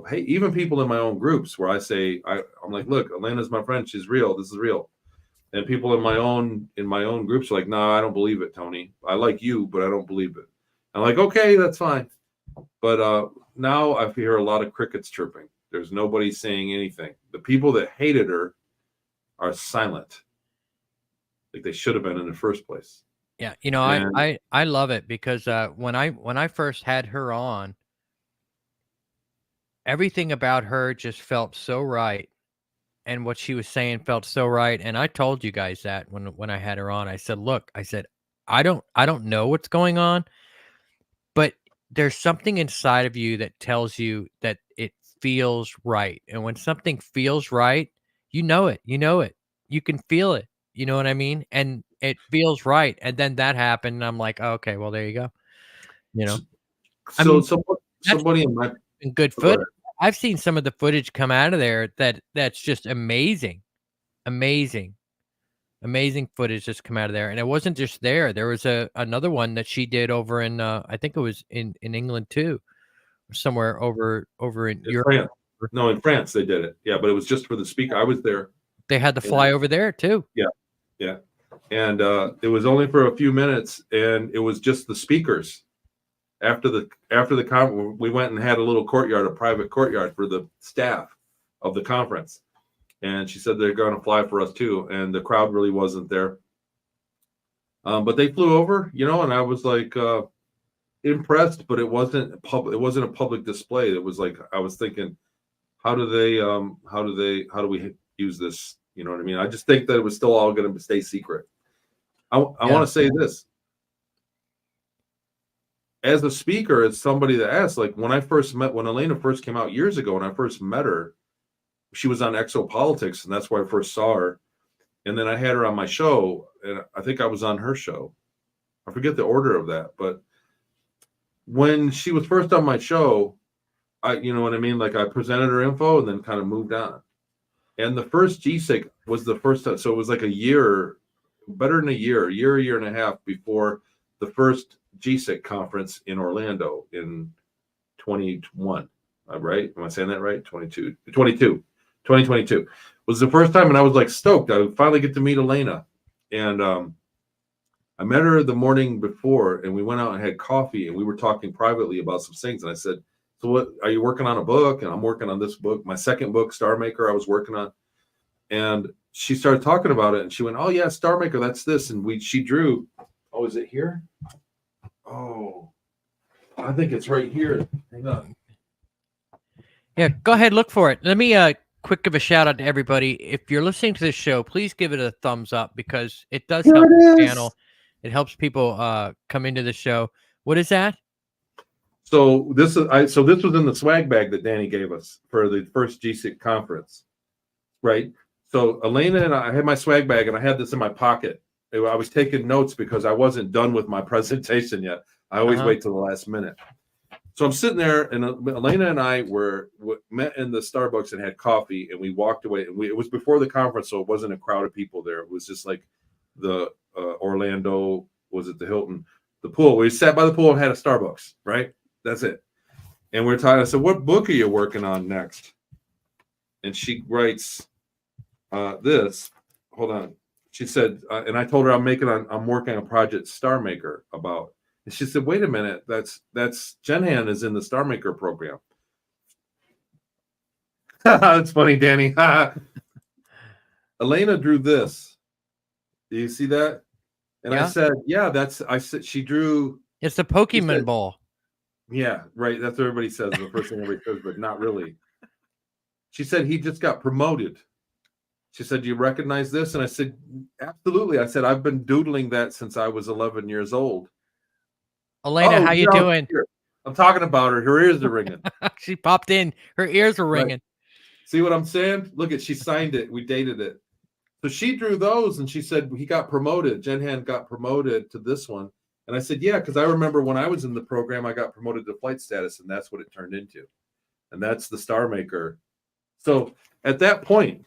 hey, even people in my own groups where I say, I'm like, look, Elena's my friend. She's real. This is real. And people in my own groups are like, no, I don't believe it, Tony. I like you, but I don't believe it. I'm like, okay, that's fine. But now I hear a lot of crickets chirping. There's nobody saying anything. The people that hated her are silent, like they should have been in the first place. Yeah, I love it because when I first had her on, everything about her just felt so right. And what she was saying felt so right. And I told you guys that when I had her on, I said, look, I don't know what's going on, but there's something inside of you that tells you that it feels right. And when something feels right, you know it, you can feel it. You know what I mean? And it feels right. And then that happened. And I'm like, oh, okay, well, there you go. So somebody in my good footage. I've seen some of the footage come out of there that's just amazing footage just come out of there. And it wasn't just there. There was another one that she did over in I think it was in England too, or somewhere over in Europe. France. No, in France they did it. Yeah, but it was just for the speaker. I was there. They had to fly over there too. Yeah. And it was only for a few minutes, and it was just the speakers. After the conference, we went and had a private courtyard for the staff of the conference. And she said they're going to fly for us too. And the crowd really wasn't there. But they flew over, and I was like impressed, but it wasn't a public display. It was like, I was thinking, how do we use this? You know what I mean? I just think that it was still all going to stay secret. I want to say this. As a speaker, as somebody that asked, like when Elena first came out years ago, when I first met her, she was on Exopolitics, and that's where I first saw her. And then I had her on my show, and I think I was on her show. I forget the order of that, but when she was first on my show, you know what I mean? Like I presented her info and then kind of moved on. And the first GSIC was the first time. So it was like a year and a half before the first GSIC conference in Orlando in 2021. Right? Am I saying that right? 2022 was the first time, and I was like stoked. I would finally get to meet Elena, and I met her the morning before, and we went out and had coffee, and we were talking privately about some things. And I said, "So, what are you working on a book?" And I'm working on this book, my second book, Starmaker. I was working on, and she started talking about it, and she went, "Oh yeah, Starmaker, that's this." And she drew. Oh, is it here? Oh, I think it's right here. Hang on. Yeah, go ahead, look for it. Let me quick give a shout out to everybody. If you're listening to this show, please give it a thumbs up because it does help the channel. It helps people come into the show. What is that? So this was in the swag bag that Danny gave us for the first GSIC conference, right? So Elena and I had my swag bag, and I had this in my pocket. I was taking notes because I wasn't done with my presentation yet. I always wait till the last minute. So I'm sitting there, and Elena and I met in the Starbucks and had coffee, and we walked away. And it was before the conference, so it wasn't a crowd of people there. It was just like the Orlando, was it the Hilton, the pool. We sat by the pool and had a Starbucks, right? That's it. And we're talking. I said, "What book are you working on next?" And she writes this. Hold on. She said, and I told her I'm working on a project Starmaker about. And she said, "Wait a minute, that's Jenhan is in the Starmaker program." That's funny, Danny. Elena drew this. Do you see that? And I said, "Yeah, she drew." It's the Pokemon ball. Yeah, right. That's what everybody says. The first thing everybody says, but not really. She said he just got promoted. She said, "Do you recognize this?" And I said, "Absolutely." I said, "I've been doodling that since I was 11 years old." Elena, how you doing? I'm talking about her. Her ears are ringing. She popped in. Her ears are ringing. Right. See what I'm saying? Look she signed it. We dated it. So she drew those, and she said he got promoted. Jenhan got promoted to this one. And I said, "Yeah, because I remember when I was in the program, I got promoted to flight status, and that's what it turned into. And that's the Starmaker." So at that point,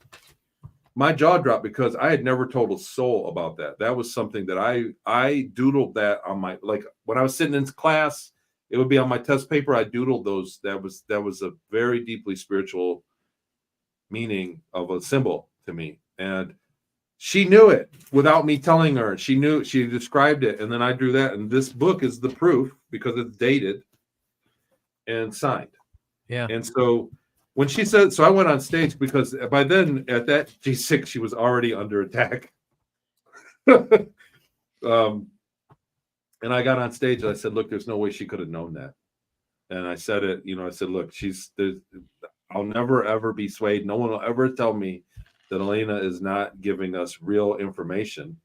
my jaw dropped because I had never told a soul about that. That was something that I doodled that on my, like when I was sitting in class, it would be on my test paper. I doodled those. That was a very deeply spiritual meaning of a symbol to me. And she knew it without me telling her. She knew, she described it. And then I drew that. And this book is the proof because it's dated and signed. Yeah. And so when she said, so I went on stage because by then at that G6, she was already under attack. And I got on stage and I said, "Look, there's no way she could have known that." And I said it, I said, "Look, I'll never, ever be swayed. No one will ever tell me that Elena is not giving us real information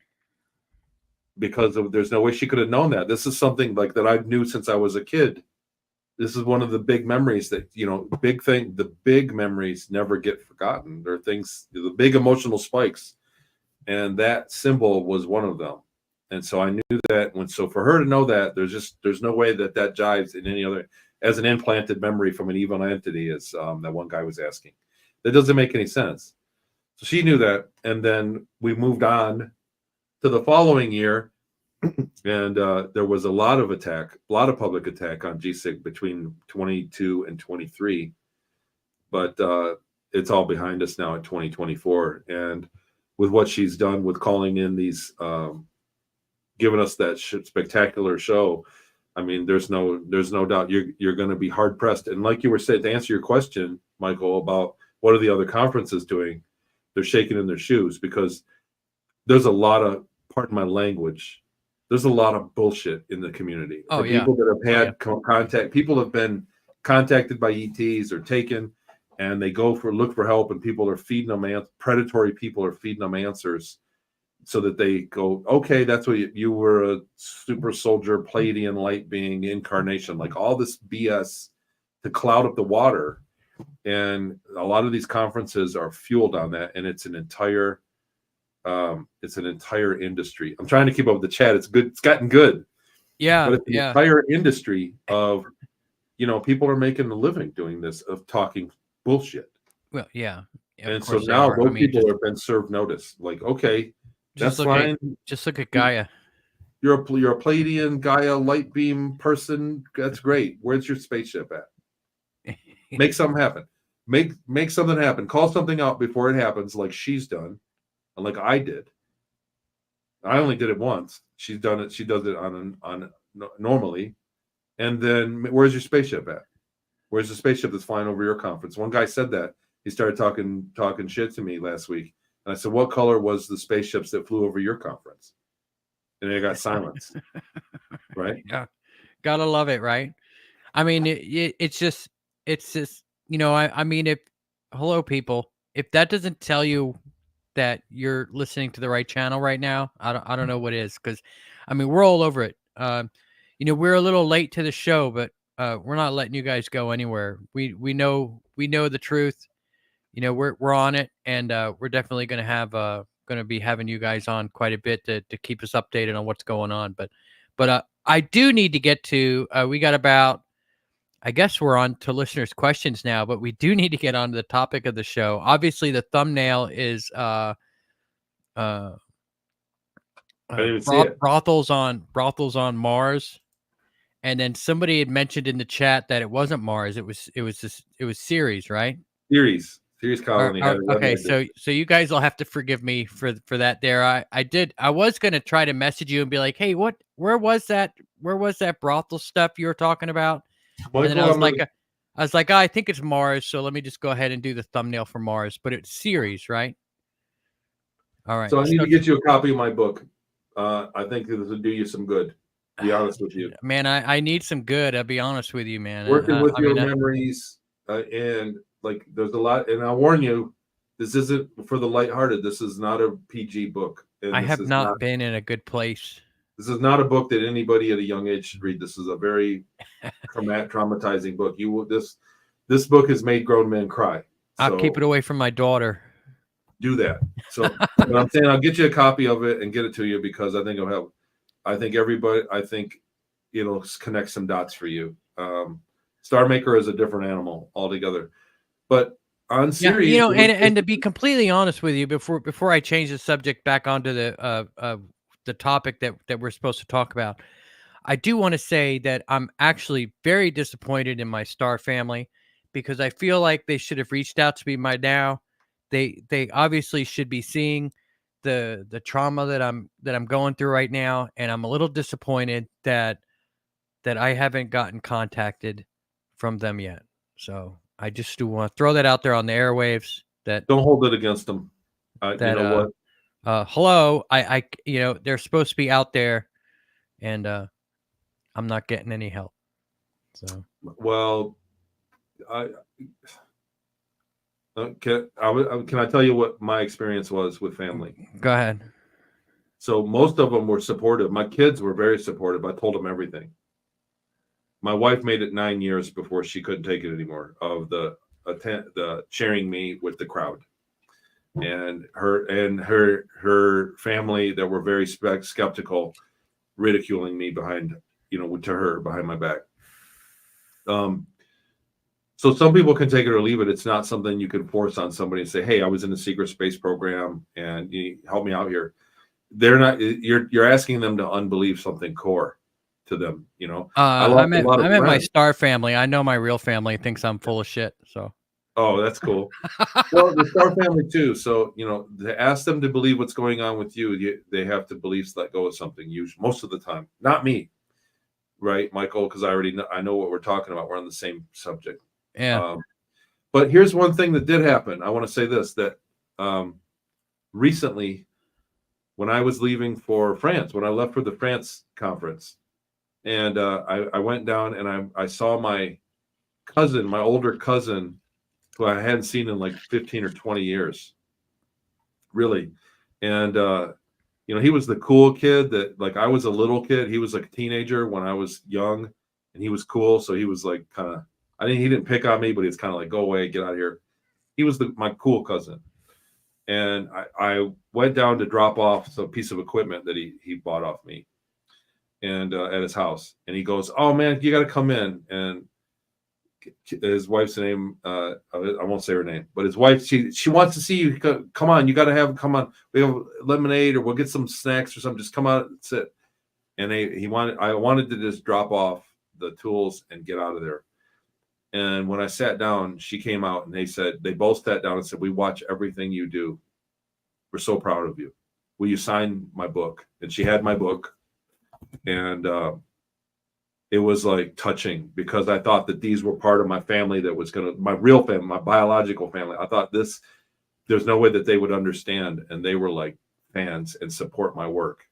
because there's no way she could have known that. This is something like that I knew since I was a kid. This is one of the big memories that, the big memories never get forgotten. There are things, the big emotional spikes. And that symbol was one of them. And so I knew that so for her to know that, there's no way that jives in any other, as an implanted memory from an evil entity, as that one guy was asking. That doesn't make any sense. So she knew that. And then we moved on to the following year. And there was a lot of public attack on GSIG between 22 and 23. But it's all behind us now at 2024. And with what she's done with calling in these, giving us that spectacular show, I mean, there's no doubt you're going to be hard pressed. And like you were saying, to answer your question, Michael, about what are the other conferences doing, they're shaking in their shoes because there's a lot of, pardon my language, there's a lot of bullshit in the community. People that have had contact, people have been contacted by ETs or taken, and they look for help, and people are feeding them predatory people are feeding them answers, so that they go, "Okay, that's what you were, a super soldier, Pleiadian light being incarnation," like all this BS to cloud up the water. And a lot of these conferences are fueled on that, and it's an entire industry. I'm trying to keep up with the chat. It's good. It's gotten good. Yeah. But it's an entire industry of, people are making a living doing this, of talking bullshit. Well, yeah. And so now those people have been served notice. Like, okay, that's fine. Just look at Gaia. you're a Pleiadian Gaia light beam person. That's great. Where's your spaceship at? Make something happen. Make something happen. Call something out before it happens, like she's done, and like I did. I only did it once. She's done it. She does it on normally. And then where's your spaceship at? Where's the spaceship that's flying over your conference? One guy said that. He started talking shit to me last week. And I said, what color was the spaceships that flew over your conference? And they got silence. Right? Yeah. Gotta love it, right? I mean, it's just, you know, I mean, hello, people, if that doesn't tell you that you're listening to the right channel right now, I don't know what is, because, I mean, we're all over it. You know, we're a little late to the show, but we're not letting you guys go anywhere. We know the truth. You know, we're on it, and we're definitely going to be having you guys on quite a bit to keep us updated on what's going on. But I do need to get to, we got about, I guess we're on to listeners' questions now, but we do need to get on to the topic of the show. Obviously, the thumbnail is I didn't even see it. brothels on Mars, and then somebody had mentioned in the chat that it wasn't Mars. It was Ceres, right? Ceres Colony. Okay, so you guys will have to forgive me for that. There, I was gonna try to message you and be like, hey, where was that brothel stuff you were talking about? Michael, And then I was like, oh, I think it's Mars, so let me just go ahead and do the thumbnail for Mars. But it's Ceres, right? All right. So I need to get you a copy of my book. I think this will do you some good. To be honest with you, man, I need some good. I'll be honest with you, man. Working with your memories, and like there's a lot. And I'll warn you, this isn't for the lighthearted. This is not a PG book. And I have not been in a good place. This is not a book that anybody at a young age should read. This is a very traumatizing book. This book has made grown men cry. I'll keep it away from my daughter. Do that. So but I'm saying I'll get you a copy of it and get it to you, because I think it'll help. I think it'll connect some dots for you. Starmaker is a different animal altogether. But on Ceres, you know, and to be completely honest with you, before I change the subject back onto the topic that we're supposed to talk about, I do want to say that I'm actually very disappointed in my Star family, because I feel like they should have reached out to me by now. They obviously should be seeing the trauma that I'm going through right now, and I'm a little disappointed that I haven't gotten contacted from them yet. So I just do want to throw that out there on the airwaves. That don't hold it against them. You know what? Hello, I you know, they're supposed to be out there, and I'm not getting any help. So well, can I tell you what my experience was with family? Go ahead. So most of them were supportive. My kids were very supportive. I told them everything. My wife made it 9 years before she couldn't take it anymore of the sharing me with the crowd, and her family that were very skeptical, ridiculing me behind my back. So some people can take it or leave it. It's not something you can force on somebody and say, hey, I was in a secret space program and you help me out here. They're not, you're asking them to unbelieve something core to them, you know. I'm in my Star family. I know my real family thinks I'm full of shit. So oh, that's cool. Well, the Star family too. So, you know, to ask them to believe what's going on with you, they have to believe, let go of something, usually most of the time. Not me. Right, Michael, because I know what we're talking about. We're on the same subject. Yeah. But here's one thing that did happen. I want to say this, that recently, when I was leaving for France, when I left for the France conference, and I went down and I saw my cousin, my older cousin, who I hadn't seen in like 15 or 20 years, really. And, you know, he was the cool kid that, like, I was a little kid. He was like a teenager when I was young, and he was cool. So he was like kind of, he didn't pick on me, but it's kind of like, go away, get out of here. He was my cool cousin. And I went down to drop off some piece of equipment that he bought off me, and at his house. And he goes, oh man, you got to come in. And his wife's name, I won't say her name, but his wife, she wants to see you. Come on, you got to come on. We have lemonade, or we'll get some snacks or something. Just come out and sit. And I wanted to just drop off the tools and get out of there. And when I sat down, she came out and they both sat down and said, "We watch everything you do. We're so proud of you. Will you sign my book?" And she had my book. And it was like touching, because I thought that these were part of my family that was my real family, my biological family. I thought there's no way that they would understand. And they were like fans and support my work.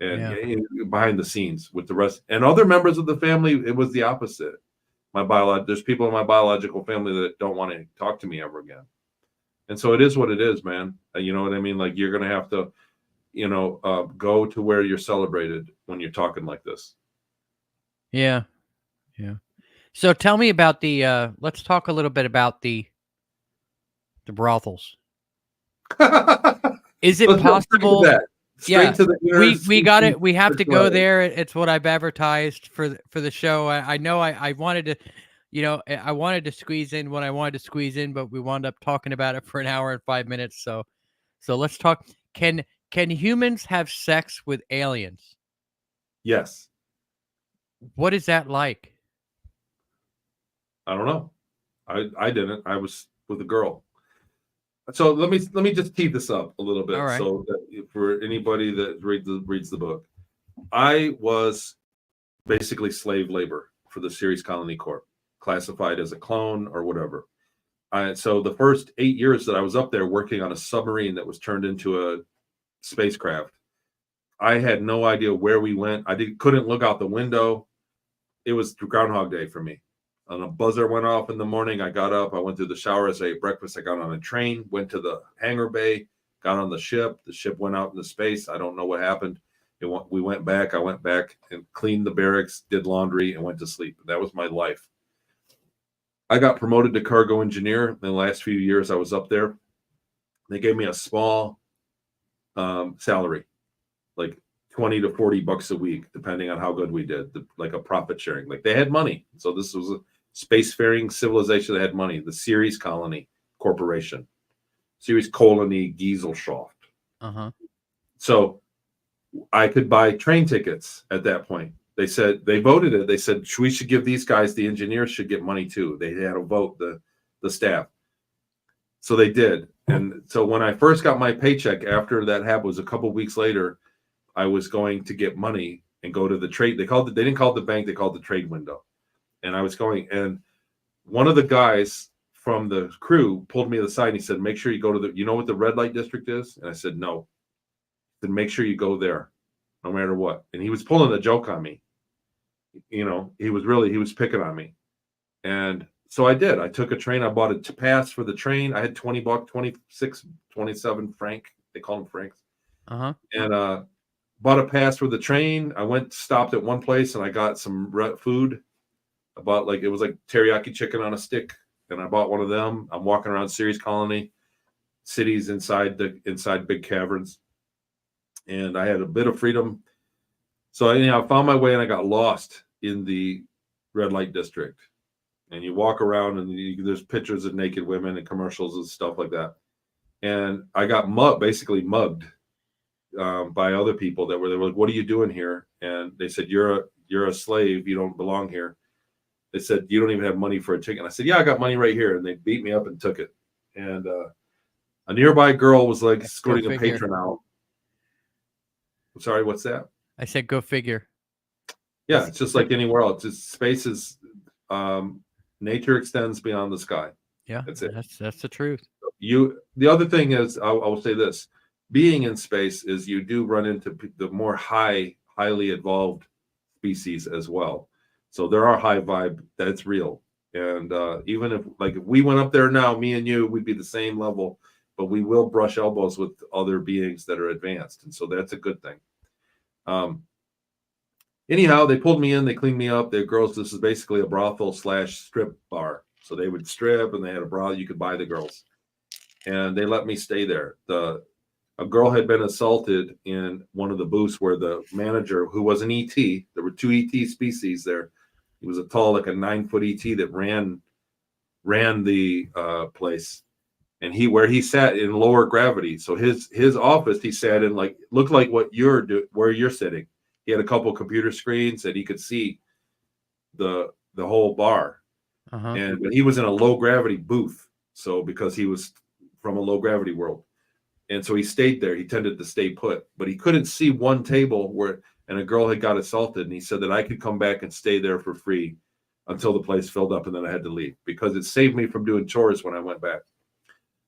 And behind the scenes with the rest and other members of the family, it was the opposite. There's people in my biological family that don't want to talk to me ever again. And so it is what it is, man. You know what I mean? Like, you're going to have to, go to where you're celebrated when you're talking like this. Yeah. So tell me about let's talk a little bit about the brothels. Is it possible? Straight to the we got it. We have to go there. It's what I've advertised for the show. I know I wanted to, I wanted to squeeze in what I wanted to squeeze in, but we wound up talking about it for an hour and 5 minutes. So let's talk. Can humans have sex with aliens? Yes. What is that like? I don't know. I didn't. I was with a girl. So let me just tee this up a little bit. All right. So that for anybody that reads the book, I was basically slave labor for the Ceres Colony Corp, classified as a clone or whatever. So the first 8 years that I was up there working on a submarine that was turned into a spacecraft, I had no idea where we went. Couldn't look out the window. It was Groundhog Day for me. And a buzzer went off in the morning. I got up. I went through the shower. I ate breakfast. I got on a train, went to the hangar bay, got on the ship. The ship went out into space. I don't know what happened. We went back. I went back and cleaned the barracks, did laundry, and went to sleep. That was my life. I got promoted to cargo engineer in the last few years I was up there. They gave me a small salary, like $20 to $40 a week, depending on how good we did, like a profit sharing. Like, they had money. So this was a spacefaring civilization that had money. The Ceres Colony Corporation, Ceres Colony Gesellschaft. So I could buy train tickets at that point. They said, they voted it. They said, we should give these guys, the engineers should get money too. They had a vote, the staff. So they did. And so when I first got my paycheck after that happened, was a couple of weeks later, I was going to get money and go to the trade. They didn't call it the bank. They called it the trade window. And I was going, and one of the guys from the crew pulled me to the side and he said, "Make sure you go to you know what the red light district is?" And I said, "No." Then make sure you go there, no matter what. And he was pulling a joke on me. He was picking on me. And so I did. I took a train. I bought a pass for the train. I had $20, 26, 27 franc. They call them francs. And bought a pass for the train. I stopped at one place and I got some food. I bought it was like teriyaki chicken on a stick. And I bought one of them. I'm walking around Ceres Colony, cities inside big caverns. And I had a bit of freedom. So I found my way and I got lost in the red light district. And you walk around and there's pictures of naked women and commercials and stuff like that. And I got basically mugged by other people they were like, "What are you doing here?" And they said, you're a slave. You don't belong here. They said, "You don't even have money for a ticket." And I said, "Yeah, I got money right here." And they beat me up and took it. And a nearby girl was like escorting a patron out. I'm sorry, what's that? I said, go figure. Yeah, it's just like anywhere else. Space is nature extends beyond the sky. Yeah, that's it. That's the truth. The other thing is, I will say this: being in space is you do run into the more highly evolved species as well. So there are high vibe that's real. And even if we went up there now, me and you, we'd be the same level, but we will brush elbows with other beings that are advanced. And so that's a good thing. Anyhow, they pulled me in, they cleaned me up. They're girls. This is basically a brothel / strip bar. So they would strip and they had a brothel. You could buy the girls. And they let me stay there. A girl had been assaulted in one of the booths where the manager, who was an ET, there were 2 ET species there. He was a tall, like a 9-foot ET that ran the place. And where he sat in lower gravity. So his office, he sat in looked like where you're sitting. he had a couple computer screens and he could see the whole bar. But he was in a low gravity booth. So because he was from a low gravity world. And so he stayed there. He tended to stay put, but he couldn't see one table and a girl had got assaulted. And he said that I could come back and stay there for free until the place filled up and then I had to leave because it saved me from doing chores when I went back.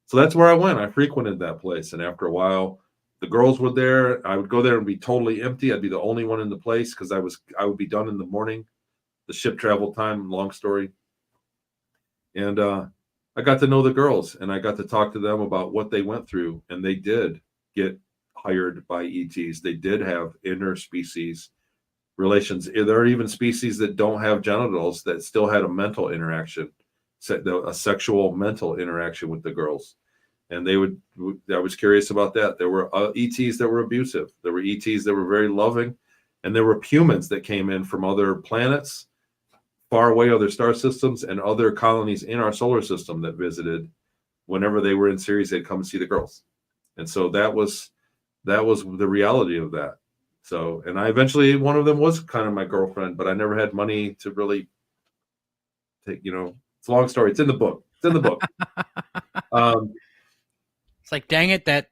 So that's where I went. I frequented that place. And after a while, the girls were there. I would go there and be totally empty. I'd be the only one in the place because I would be done in the morning, the ship travel time, long story. And I got to know the girls and I got to talk to them about what they went through. And they did get hired by ETs. They did have interspecies relations. There are even species that don't have genitals that still had a mental interaction, a sexual mental interaction with the girls. And I was curious about that. There were ETs that were abusive. There were ETs that were very loving. And there were humans that came in from other planets, far away, other star systems, and other colonies in our solar system that visited. Whenever they were in Ceres, they'd come and see the girls. And so that was the reality of that. So, and I eventually, one of them was kind of my girlfriend, but I never had money to really take, it's a long story. It's in the book. It's in the book. It's like, dang it, that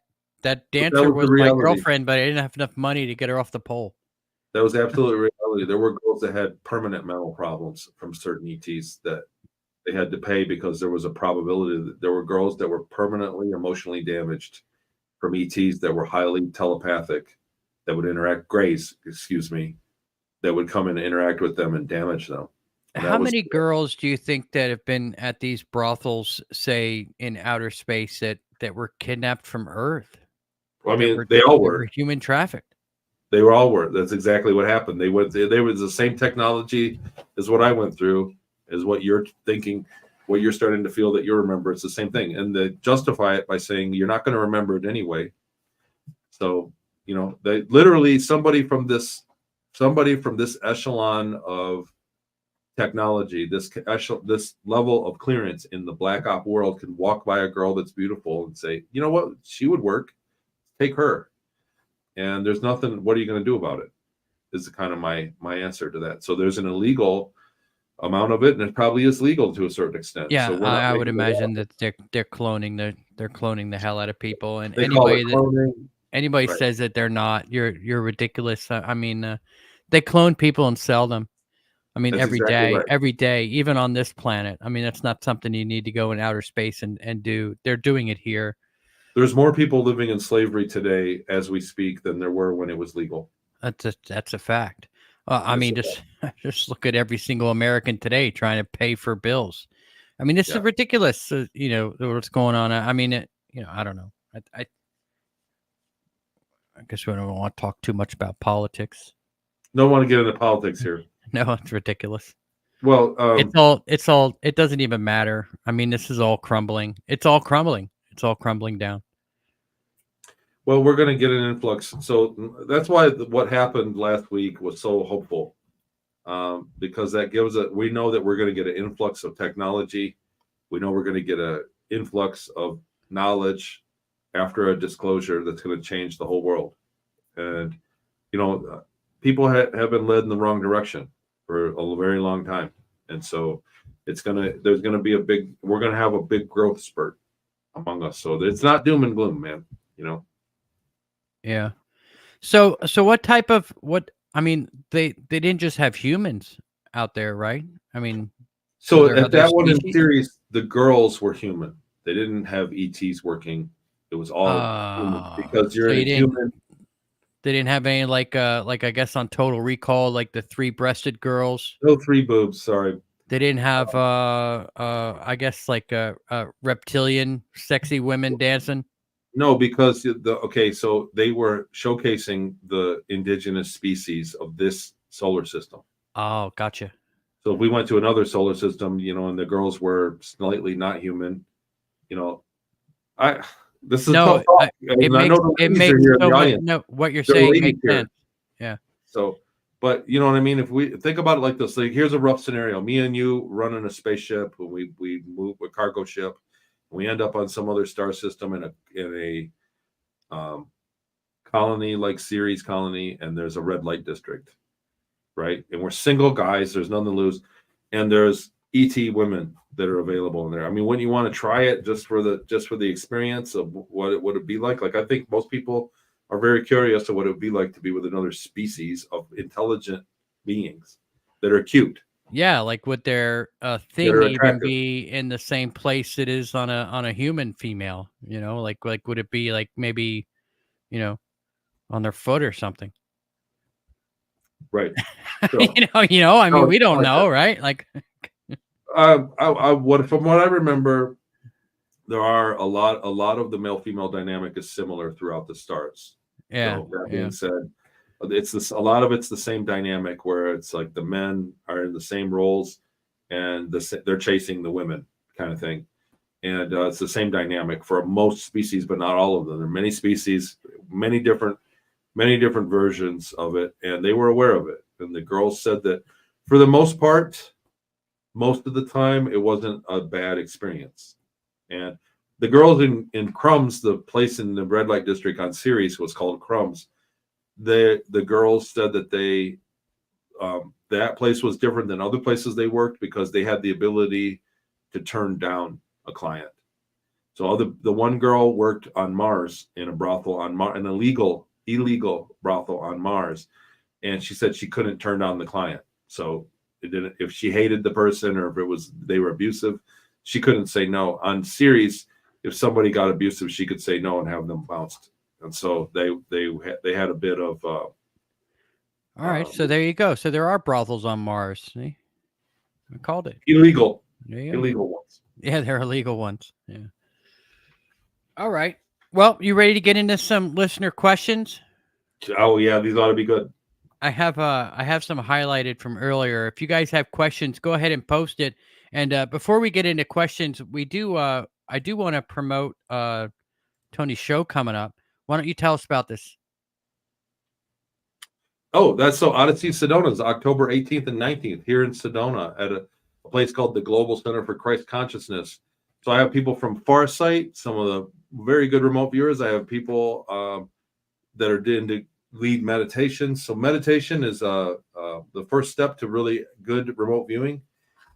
dancer was my girlfriend, but I didn't have enough money to get her off the pole. That was absolutely reality. There were girls that had permanent mental problems from certain ETs that they had to pay because there was a probability that there were girls that were permanently emotionally damaged from ETs that were highly telepathic, that would that would come and interact with them and damage them. And how many girls do you think that have been at these brothels, say in outer space, that were kidnapped from Earth? Well, I mean, they all were human trafficked. They were all were. That's exactly what happened. They was the same technology as what I went through, is what you're thinking, what you're starting to feel that you remember. It's the same thing. And they justify it by saying you're not going to remember it anyway. So, they literally somebody from this echelon of technology, this level of clearance in the black op world can walk by a girl that's beautiful and say, you know what, she would work. Take her. And there's nothing, what are you going to do about it? Is kind of my answer to that. So there's an illegal amount of it, and it probably is legal to a certain extent. Yeah, so I would imagine that they're cloning the hell out of people, and anybody right. says that they're not, you're ridiculous. I mean, they clone people and sell them. I mean, That's every day, even on this planet. I mean, that's not something you need to go in outer space and do. They're doing it here. There's more people living in slavery today as we speak than there were when it was legal. That's a fact. I mean, just look at every single American today trying to pay for bills. I mean, this is ridiculous. What's going on. I mean, I don't know. I guess we don't want to talk too much about politics. Don't want to get into politics here. No, it's ridiculous. Well, it doesn't even matter. I mean, this is all crumbling. It's all crumbling. It's all crumbling down. Well, we're going to get an influx. So that's why what happened last week was so hopeful, because that gives we know that we're going to get an influx of technology. We know we're going to get an influx of knowledge after a disclosure that's going to change the whole world. And, people have been led in the wrong direction for a very long time. And so there's going to we're going to have a big growth spurt among us. So it's not doom and gloom, man, Yeah. So what type of, I mean, they didn't just have humans out there, right? I mean, so at that one in series, the girls were human. They didn't have ETs working. It was all human, because you're a human. They didn't have any like I guess on Total Recall, like the 3-breasted girls. No 3 boobs, sorry. They didn't have I guess like reptilian sexy women dancing. No, because so they were showcasing the indigenous species of this solar system. Oh, gotcha. So if we went to another solar system, and the girls were slightly not human, this is no. What you're saying makes sense. Yeah. So, but you know what I mean? If we think about it like this, like here's a rough scenario: me and you running a spaceship, and we move a cargo ship, and we end up on some other star system in a colony like Ceres Colony, and there's a red light district, right? And we're single guys. There's nothing to lose, and there's ET women that are available in there. I mean, when you want to try it just for the experience of what it would be like. Like, I think most people are very curious to what it would be like to be with another species of intelligent beings that are cute. Yeah, like would their thing even be in the same place it is on a human female? You know, like would it be like maybe, you know, on their foot or something? Right. So, I mean, we don't know, right? Like, from what I remember, there are a lot of the male female dynamic is similar throughout the stars. Yeah. So that being said, a lot of it's the same dynamic where it's like the men are in the same roles and they're chasing the women kind of thing. And it's the same dynamic for most species, but not all of them. There are many species, many different versions of it, and they were aware of it. And the girls said that for the most part, most of the time, it wasn't a bad experience. And the girls in Crumbs, the place in the red light district on Ceres was called Crumbs. The girls said that that place was different than other places they worked because they had the ability to turn down a client. So the one girl worked on Mars in a brothel on Mars, an illegal brothel on Mars, and she said she couldn't turn down the client. So it didn't, if she hated the person or if they were abusive, she couldn't say no. On Ceres, if somebody got abusive, she could say no and have them bounced. And so they had a bit of. All right, so there you go. So there are brothels on Mars. See, I called it illegal ones. Yeah, they're illegal ones. Yeah. All right. Well, you ready to get into some listener questions? Oh yeah, these ought to be good. I have some highlighted from earlier. If you guys have questions, go ahead and post it. And before we get into questions, I do want to promote Tony's show coming up. Why don't you tell us about this? Oh, that's so Odyssey Sedona is October 18th and 19th here in Sedona at a place called the Global Center for Christ Consciousness. So I have people from Farsight, some of the very good remote viewers. I have people that are into lead meditation. So meditation is the first step to really good remote viewing.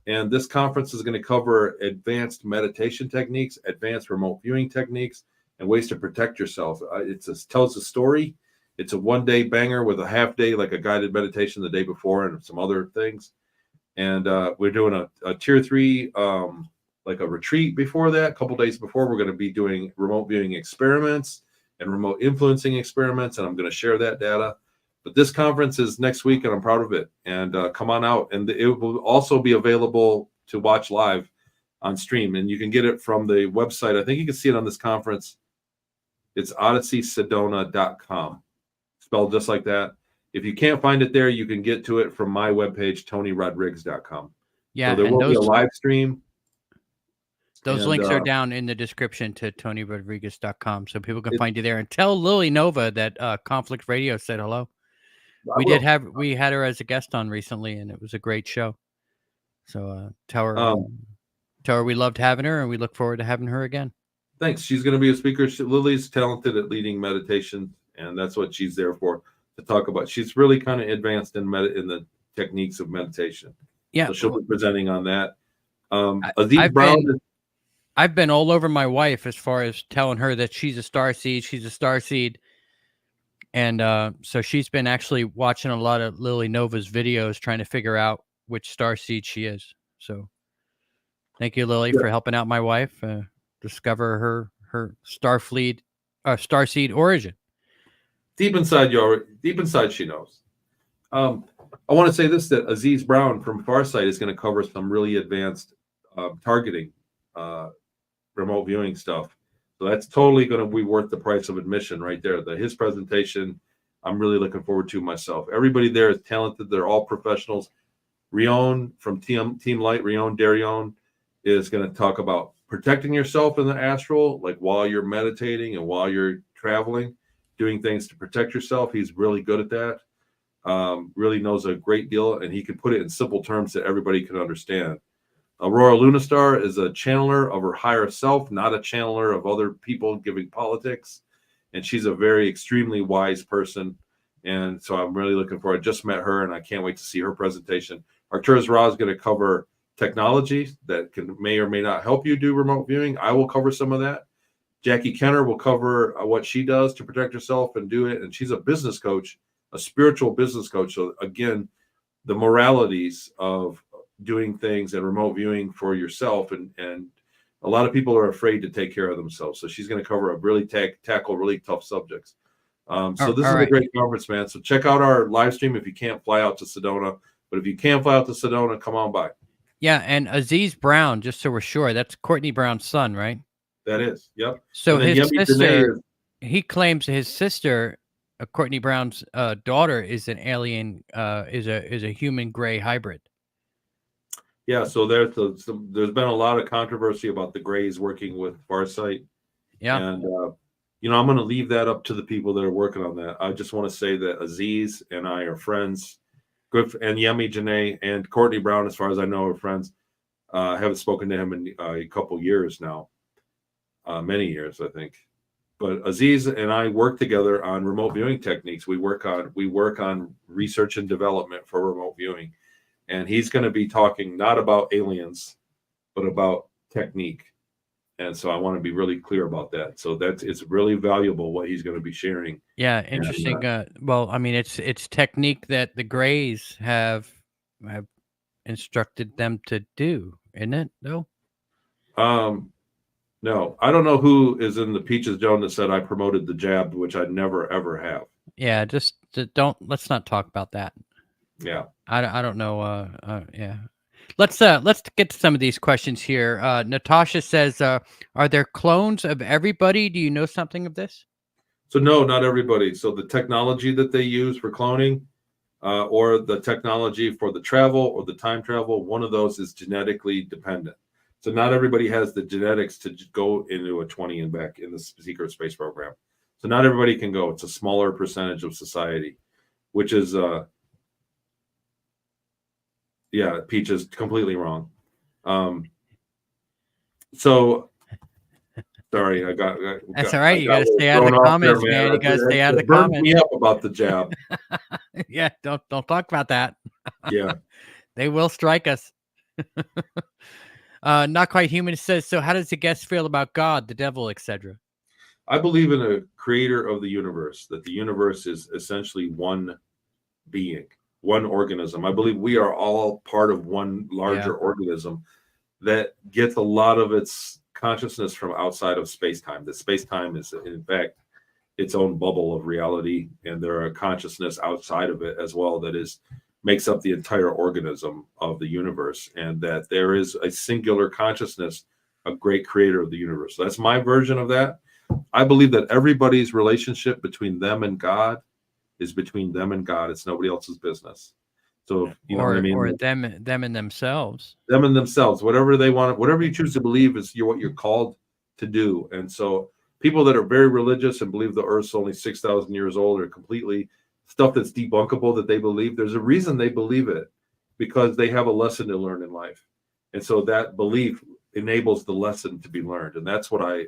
And this conference is going to cover advanced meditation techniques, advanced remote viewing techniques, and ways to protect yourself. It tells a story. It's a one-day banger with a half day, like a guided meditation the day before and some other things. And we're doing a tier 3, like a retreat before that. A couple days before, we're going to be doing remote viewing experiments and remote influencing experiments, and I'm going to share that data. But this conference is next week, and I'm proud of it. And come on out. And it will also be available to watch live on stream. And you can get it from the website. I think you can see it on this conference. It's odysseysedona.com, spelled just like that. If you can't find it there, you can get to it from my webpage, TonyRodrigues.com. Yeah, so there will be a live stream. Those links are down in the description to TonyRodrigues.com, so people can find you there. And tell Lily Nova that Conflict Radio said hello. We had her as a guest on recently, and it was a great show. So tell her we loved having her, and we look forward to having her again. Thanks. She's going to be a speaker. Lily's talented at leading meditation, and that's what she's there for, to talk about. She's really kind of advanced in the techniques of meditation. Yeah, so she'll be presenting on that. I've been all over my wife as far as telling her that she's a starseed. And so she's been actually watching a lot of Lily Nova's videos, trying to figure out which starseed she is. So thank you, Lily, for helping out my wife discover her starseed origin. Deep inside, she knows. I want to say this, that Aziz Brown from Farsight is going to cover some really advanced targeting remote viewing stuff. So that's totally going to be worth the price of admission right there. His presentation, I'm really looking forward to myself. Everybody there is talented. They're all professionals. Rion from Team Light, Rion Darion, is going to talk about protecting yourself in the astral, like while you're meditating and while you're traveling, doing things to protect yourself. He's really good at that. Really knows a great deal, and he can put it in simple terms that everybody can understand. Aurora Lunastar is a channeler of her higher self, not a channeler of other people giving politics. and she's a very extremely wise person. And so I'm really looking forward. I just met her, and I can't wait to see her presentation. Arcturus Ra is going to cover technology that may or may not help you do remote viewing. I will cover some of that. Jackie Kenner will cover what she does to protect herself and do it. And she's a business coach, a spiritual business coach. So again, the moralities of doing things and remote viewing for yourself. And a lot of people are afraid to take care of themselves. So she's going to cover a really tackle really tough subjects. So this is a great conference, man. So check out our live stream if you can't fly out to Sedona. But if you can fly out to Sedona, come on by. Yeah, and Aziz Brown, just so we're sure, that's Courtney Brown's son, right? That is, yep. So his sister, he claims his sister, Courtney Brown's daughter, is an alien, is a human gray hybrid. Yeah, so there's been a lot of controversy about the Greys working with Farsight. Yeah, and I'm going to leave that up to the people that are working on that. I just want to say that Aziz and I are friends. Good, and Yemi Janae and Courtney Brown, as far as I know, are friends. I haven't spoken to him in a couple years now, many years, I think. But Aziz and I work together on remote viewing techniques. We work on research and development for remote viewing, and he's going to be talking not about aliens, but about technique. And so I want to be really clear about that. So it's really valuable what he's going to be sharing. Yeah, interesting. Well, I mean, it's technique that the Greys have instructed them to do, isn't it? No. No, I don't know who is in the Peaches Joan that said I promoted the jab, which I never ever have. Yeah, just let's not talk about that. Yeah, I don't know. Yeah. Let's get to some of these questions here. Natasha says, are there clones of everybody? Do you know something of this? So no, not everybody. So the technology that they use for cloning, or the technology for the travel or the time travel, one of those is genetically dependent. So not everybody has the genetics to go into a 20 and back in the secret space program. So not everybody can go. It's a smaller percentage of society, which is yeah, Peach is completely wrong. So sorry, that's all right. You got to stay out of the comments, man. You got to stay out of the comments. Me up about the jab. Yeah, don't talk about that. Yeah, they will strike us. Not Quite Human says, so how does the guest feel about God, the devil, etc.? I believe in a creator of the universe, that the universe is essentially one being, one organism. I believe we are all part of one larger organism that gets a lot of its consciousness from outside of space-time. That space-time is, in fact, its own bubble of reality, and there are consciousness outside of it as well that makes up the entire organism of the universe, and that there is a singular consciousness, a great creator of the universe. So that's my version of that. I believe that everybody's relationship between them and God is between them and God. It's nobody else's business. So you know what I mean? Or them and themselves. Them and themselves. Whatever they want, whatever you choose to believe is what you're called to do. And so people that are very religious and believe the Earth's only 6,000 years old are completely stuff that's debunkable that they believe. There's a reason they believe it, because they have a lesson to learn in life. And so that belief enables the lesson to be learned. And that's what I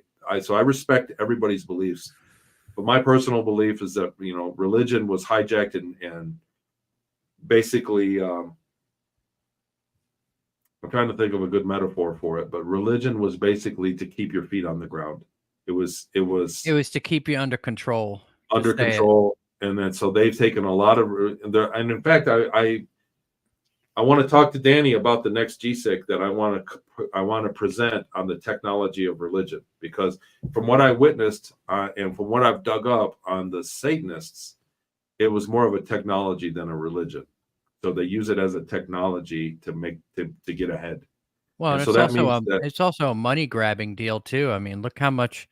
respect everybody's beliefs. But my personal belief is that, religion was hijacked and basically, I'm trying to think of a good metaphor for it, but religion was basically to keep your feet on the ground. It was to keep you under control. And then so they've taken a lot of, and in fact, I want to talk to Danny about the next GSIC that I want to present on the technology of religion, because from what I witnessed and from what I've dug up on the Satanists, it was more of a technology than a religion. So they use it as a technology to get ahead. Well, and it's also a money grabbing deal too. I mean, look how much.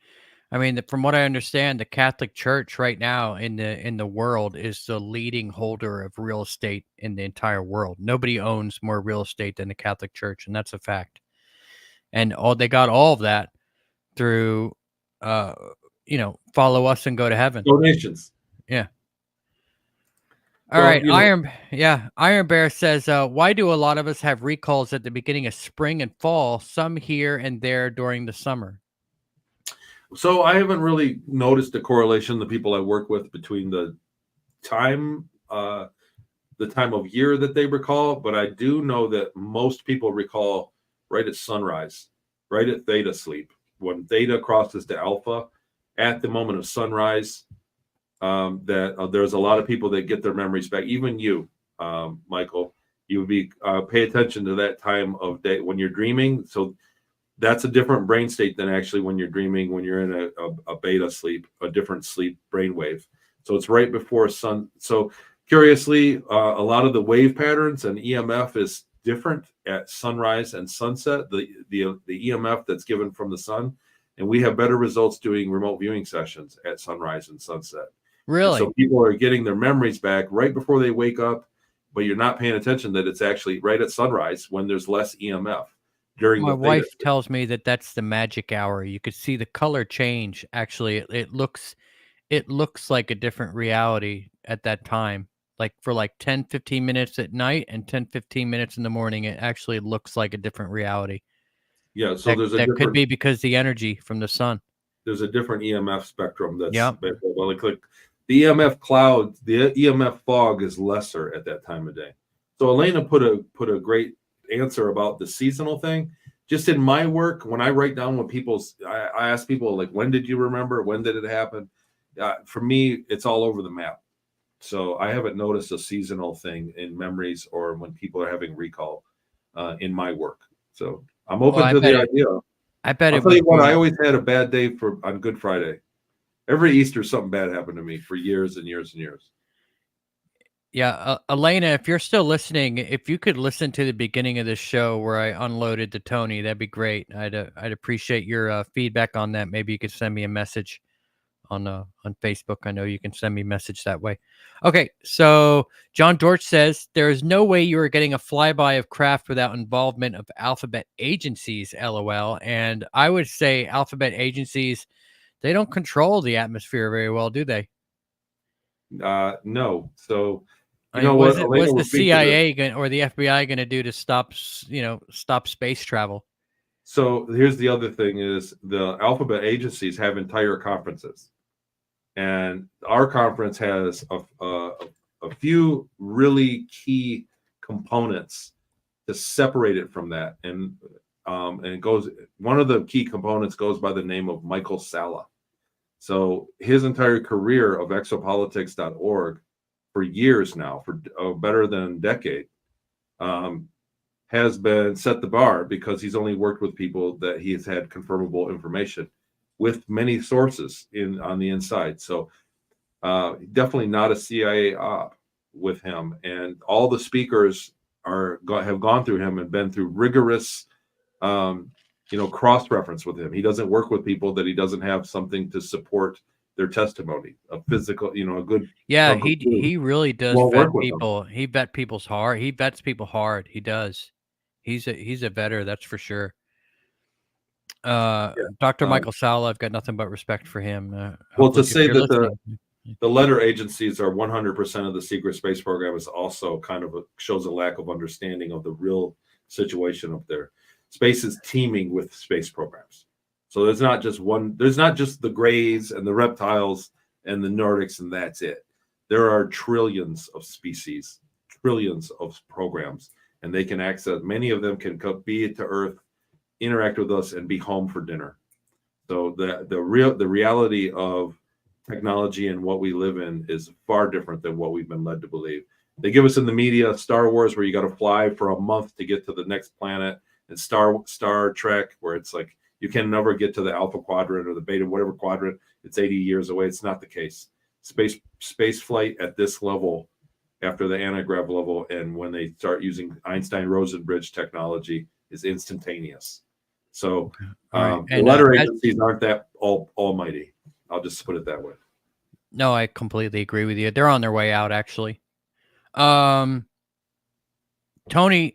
I mean, from what I understand, the Catholic Church right now in the world is the leading holder of real estate in the entire world. Nobody owns more real estate than the Catholic Church, and that's a fact. And they got all of that through, follow us and go to heaven. Donations. Yeah. All right. Iron Bear says, why do a lot of us have recalls at the beginning of spring and fall, some here and there during the summer? So I haven't really noticed a correlation, the people I work with, between the time of year that they recall, but I do know that most people recall right at sunrise, right at theta sleep. When theta crosses to alpha, at the moment of sunrise, there's a lot of people that get their memories back. Even you, Michael, you would be pay attention to that time of day when you're dreaming. So that's a different brain state than actually when you're dreaming, when you're in a beta sleep, a different sleep brainwave. So it's right before sun. So curiously, a lot of the wave patterns and EMF is different at sunrise and sunset, the EMF that's given from the sun. And we have better results doing remote viewing sessions at sunrise and sunset. Really? And so people are getting their memories back right before they wake up, but you're not paying attention that it's actually right at sunrise when there's less EMF. During My the wife tells me that that's the magic hour. You could see the color change. Actually, it looks like a different reality at that time. Like for like 10, 15 minutes at night and 10, 15 minutes in the morning, it actually looks like a different reality. Yeah, so That could be because the energy from the sun. There's a different EMF spectrum that's Yep. like the EMF cloud, the EMF fog is lesser at that time of day. So Elena put a great answer about the seasonal thing. Just in my work, when I write down what I ask people, like, when did you remember? When did it happen? For me, it's all over the map. So I haven't noticed a seasonal thing in memories or when people are having recall in my work. So I'm open to the idea. I bet I'll tell you what, I always had a bad day on Good Friday. Every Easter, something bad happened to me for years and years and years. Yeah, Elena, if you're still listening, if you could listen to the beginning of this show where I unloaded the Toni, that'd be great. I'd appreciate your feedback on that. Maybe you could send me a message on Facebook. I know you can send me a message that way. Okay, so John Dorch says there is no way you are getting a flyby of craft without involvement of alphabet agencies. LOL. And I would say alphabet agencies, they don't control the atmosphere very well, do they? No. So what's the CIA or the FBI going to do to stop space travel? So here's the other thing: is the alphabet agencies have entire conferences, and our conference has a few really key components to separate it from that, and it goes. One of the key components goes by the name of Michael Salla. So his entire career of exopolitics.org for years now, for better than a decade, has been set the bar because he's only worked with people that he has had confirmable information with many sources on the inside. So definitely not a CIA op with him. And all the speakers have gone through him and been through rigorous cross-reference with him. He doesn't work with people that he doesn't have something to support their testimony, a physical, a good. Yeah, he really does vet people. He vets people hard. He does. He's a vetter, that's for sure. Dr. Michael Salla, I've got nothing but respect for him. Well, to say that the letter agencies are 100% of the secret space program is also kind of shows a lack of understanding of the real situation up there. Space is teeming with space programs. So there's not just the Greys and the reptiles and the Nordics and that's it. There are trillions of species, trillions of programs, and they can access, many of them can be to Earth, interact with us, and be home for dinner. So the reality of technology and what we live in is far different than what we've been led to believe. They give us in the media Star Wars, where you got to fly for a month to get to the next planet, and Star Trek, where it's like you can never get to the Alpha Quadrant or the Beta, whatever quadrant. It's 80 years away. It's not the case. Space flight at this level, after the anti-grav level, and when they start using Einstein-Rosen-Bridge technology, is instantaneous. So the letter agencies aren't that almighty. I'll just put it that way. No, I completely agree with you. They're on their way out, actually. Toni,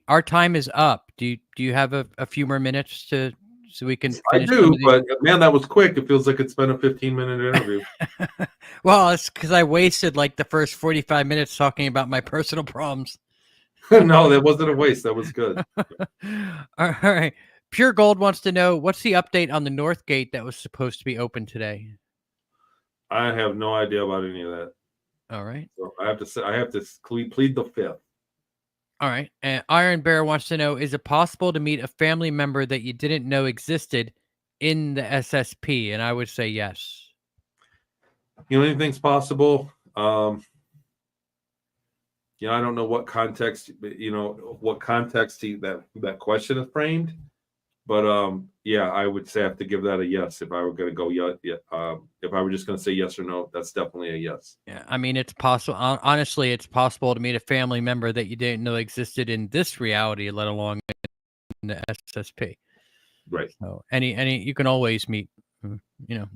our time is up. Do you have a few more minutes so we can finish? I do, but man, that was quick. It feels like it's been a 15-minute interview. Well, it's because I wasted like the first 45 minutes talking about my personal problems. No, that wasn't a waste. That was good. All right. Pure Gold wants to know, what's the update on the North Gate that was supposed to be open today? I have no idea about any of that. All right. So I have to plead the fifth. All right. And Iron Bear wants to know, is it possible to meet a family member that you didn't know existed in the SSP? And I would say yes. Anything's possible. I don't know what context, that question is framed. But I would say I have to give that a yes if I were going to go if I were just going to say yes or no, that's definitely a yes. Yeah, I mean, it's possible. Honestly, it's possible to meet a family member that you didn't know existed in this reality, let alone in the SSP. Right. So any you can always meet.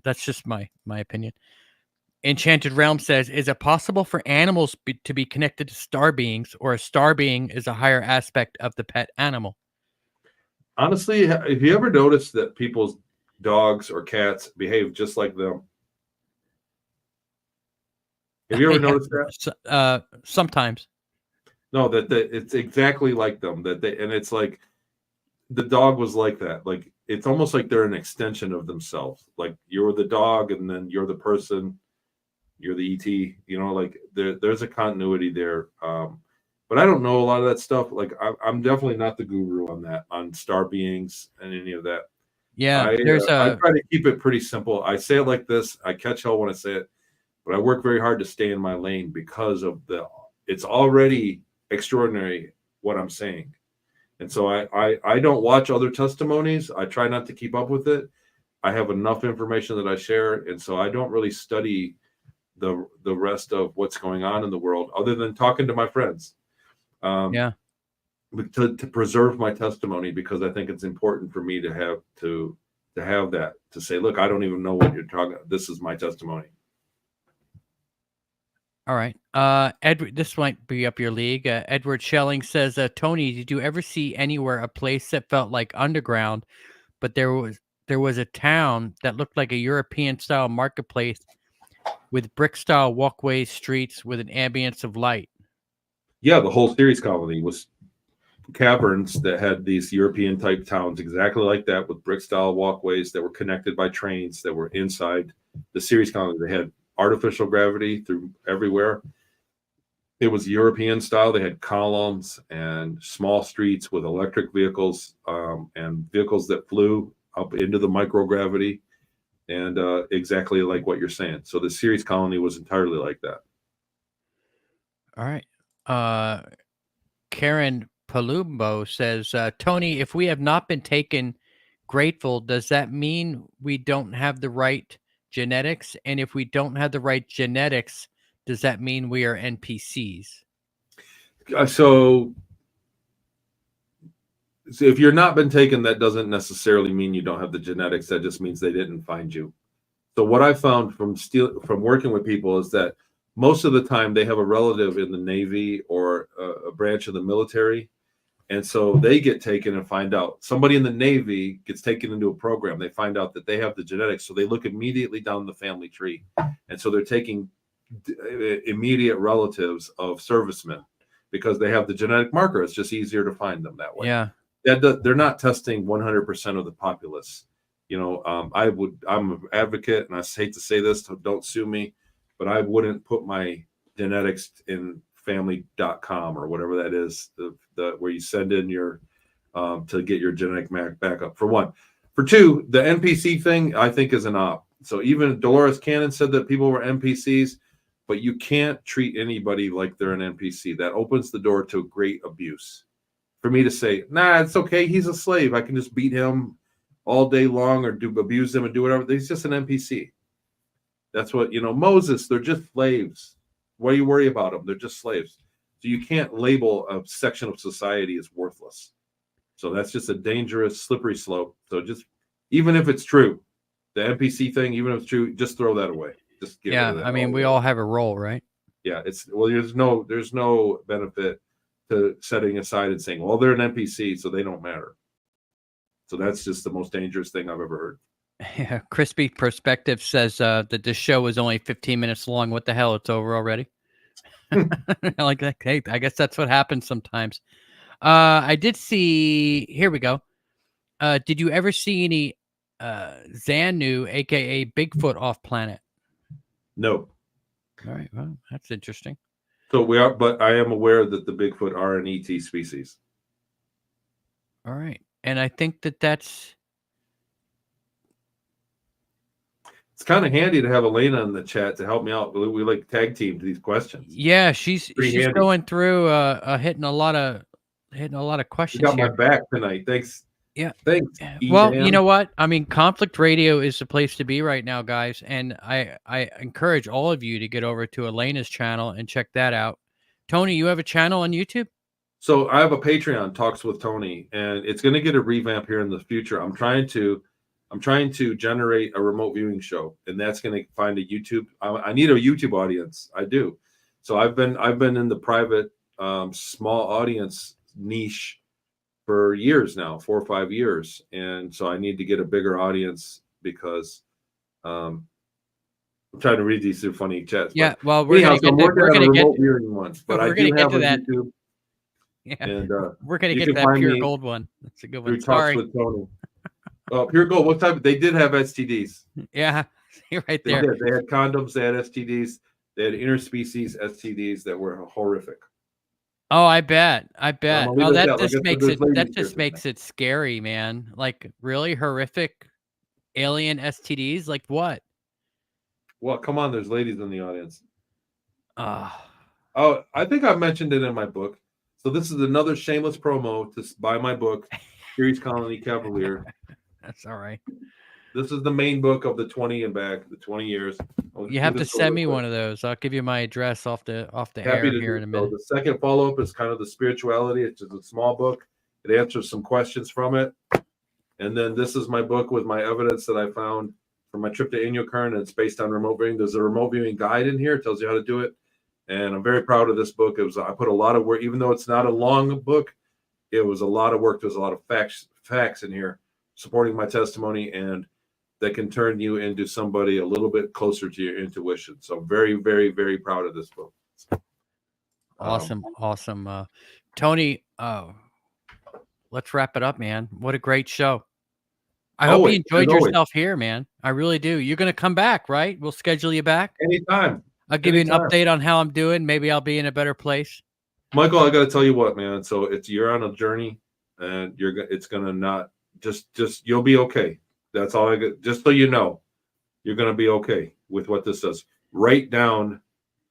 That's just my opinion. Enchanted Realm says, is it possible for animals to be connected to star beings, or a star being is a higher aspect of the pet animal? Honestly, have you ever noticed that people's dogs or cats behave just like them? Have you ever noticed that? Sometimes. No, that it's exactly like them. And it's like the dog was like that. Like it's almost like they're an extension of themselves. Like you're the dog, and then you're the person. You're the ET. Like there's a continuity there. But I don't know a lot of that stuff. Like I'm definitely not the guru on star beings and any of that. Yeah, I try to keep it pretty simple. I say it like this. I catch hell when I say it, but I work very hard to stay in my lane because of it's already extraordinary what I'm saying. And so I don't watch other testimonies. I try not to keep up with it. I have enough information that I share. And so I don't really study the rest of what's going on in the world other than talking to my friends. To preserve my testimony, because I think it's important for me to have that, to say, look, I don't even know what you're talking about. This is my testimony. All right. Edward, this might be up your league. Edward Schelling says, Tony, did you ever see anywhere a place that felt like underground, but there was a town that looked like a European style marketplace with brick style walkways, streets with an ambience of light? Yeah, the whole Ceres Colony was caverns that had these European type towns exactly like that, with brick style walkways that were connected by trains that were inside the Ceres Colony. They had artificial gravity through everywhere. It was European style. They had columns and small streets with electric vehicles and vehicles that flew up into the microgravity, and exactly like what you're saying. So the Ceres Colony was entirely like that. All right. Karen Palumbo says, Tony, if we have not been taken grateful, does that mean we don't have the right genetics? And if we don't have the right genetics, does that mean we are NPCs? So if you're not been taken, that doesn't necessarily mean you don't have the genetics. That just means they didn't find you. So what I found from working with people is that most of the time they have a relative in the Navy or a branch of the military. And so they get taken and find out. Somebody in the Navy gets taken into a program. They find out that they have the genetics. So they look immediately down the family tree. And so they're taking immediate relatives of servicemen because they have the genetic marker. It's just easier to find them that way. Yeah. They're not testing 100% of the populace. I'm an advocate, and I hate to say this, so don't sue me, but I wouldn't put my genetics in family.com or whatever that is, where you send in your to get your genetic backup, for one. For two, the NPC thing I think is an op. So even Dolores Cannon said that people were NPCs, but you can't treat anybody like they're an NPC. That opens the door to great abuse. For me to say, nah, it's okay, he's a slave, I can just beat him all day long or abuse him and do whatever. He's just an NPC. That's what, Moses, they're just slaves. Why do you worry about them? They're just slaves. So you can't label a section of society as worthless. So that's just a dangerous, slippery slope. So just, even if it's true, the NPC thing, even if it's true, just throw that away. Just get rid of that. I mean, we all have a role, right? Yeah, there's no benefit to setting aside and saying, well, they're an NPC, so they don't matter. So that's just the most dangerous thing I've ever heard. Yeah, Crispy Perspective says that this show was only 15 minutes long. What the hell? It's over already. Like that. Hey, I guess that's what happens sometimes. I did see. Here we go. Did you ever see any Xanu, aka Bigfoot, off planet? No. All right, well, that's interesting. So we are, but I am aware that the Bigfoot are an ET species. All right, and I think that's. It's kind of handy to have Elena in the chat to help me out. We like tag team these questions. Yeah, she's handy. going through hitting a lot of You questions got here. my back tonight. Thanks. Yeah. Thanks. Well, you Edan. know what? I mean, Conflict Radio is the place to be right now, guys. And I encourage all of you to get over to Elena's channel and check that out. Toni, you have a channel on YouTube? So I have a Patreon, Talks with Toni, and it's going to get a revamp here in the future. I'm trying to generate a remote viewing show, and that's going to find a YouTube. I need a YouTube audience. I do. So I've been in the private small audience niche for years now, 4 or 5 years, and so I need to get a bigger audience because I'm trying to read these through funny chats. Yeah, but well, we're anyhow, gonna so I'm get working on a get remote viewing one, but I we're do gonna get have to a that. YouTube, Yeah, and we're gonna you get can to that find pure me gold one. That's a good through one. Talks Sorry. with Toni. Pure Gold. What type? They did have STDs. Yeah, you're right They there. did. They had condoms. They had STDs. They had interspecies STDs that were horrific. Oh, I bet. I bet. leave Oh, it at that that. Like just I said, makes there's it ladies here tonight. it scary, man. Like really horrific alien STDs. Like what? Well, come on. There's ladies in the audience. Oh, Oh, I think I mentioned it in my book. So this is another shameless promo to buy my book, Ceres Colony Cavalier. that's all right. This is the main book of the 20 and back, the 20 years. You have to send me one of those. I'll give you my address off the Happy air to here do in a so. minute. The second follow-up is kind of the spirituality. It's just a small book. It answers some questions from it. And then this is my book with my evidence that I found from my trip to Inyokern, and it's based on remote viewing. There's a remote viewing guide in here. It tells you how to do it. And I'm very proud of this book. I put a lot of work, even though it's not a long book, it was a lot of work. There's a lot of facts in here supporting my testimony, and that can turn you into somebody a little bit closer to your intuition. So I'm very, very, very proud of this book. Awesome. Toni, let's wrap it up, man. What a great show. I hope you enjoyed yourself here, man. I really do. You're going to come back, right? We'll schedule you back. Anytime. I'll give you an update on how I'm doing. Maybe I'll be in a better place. Michael, I got to tell you what, man. So you're on a journey, and it's going to not just you'll be okay. That's all I got. Just so you know, you're going to be okay with what this does. Write down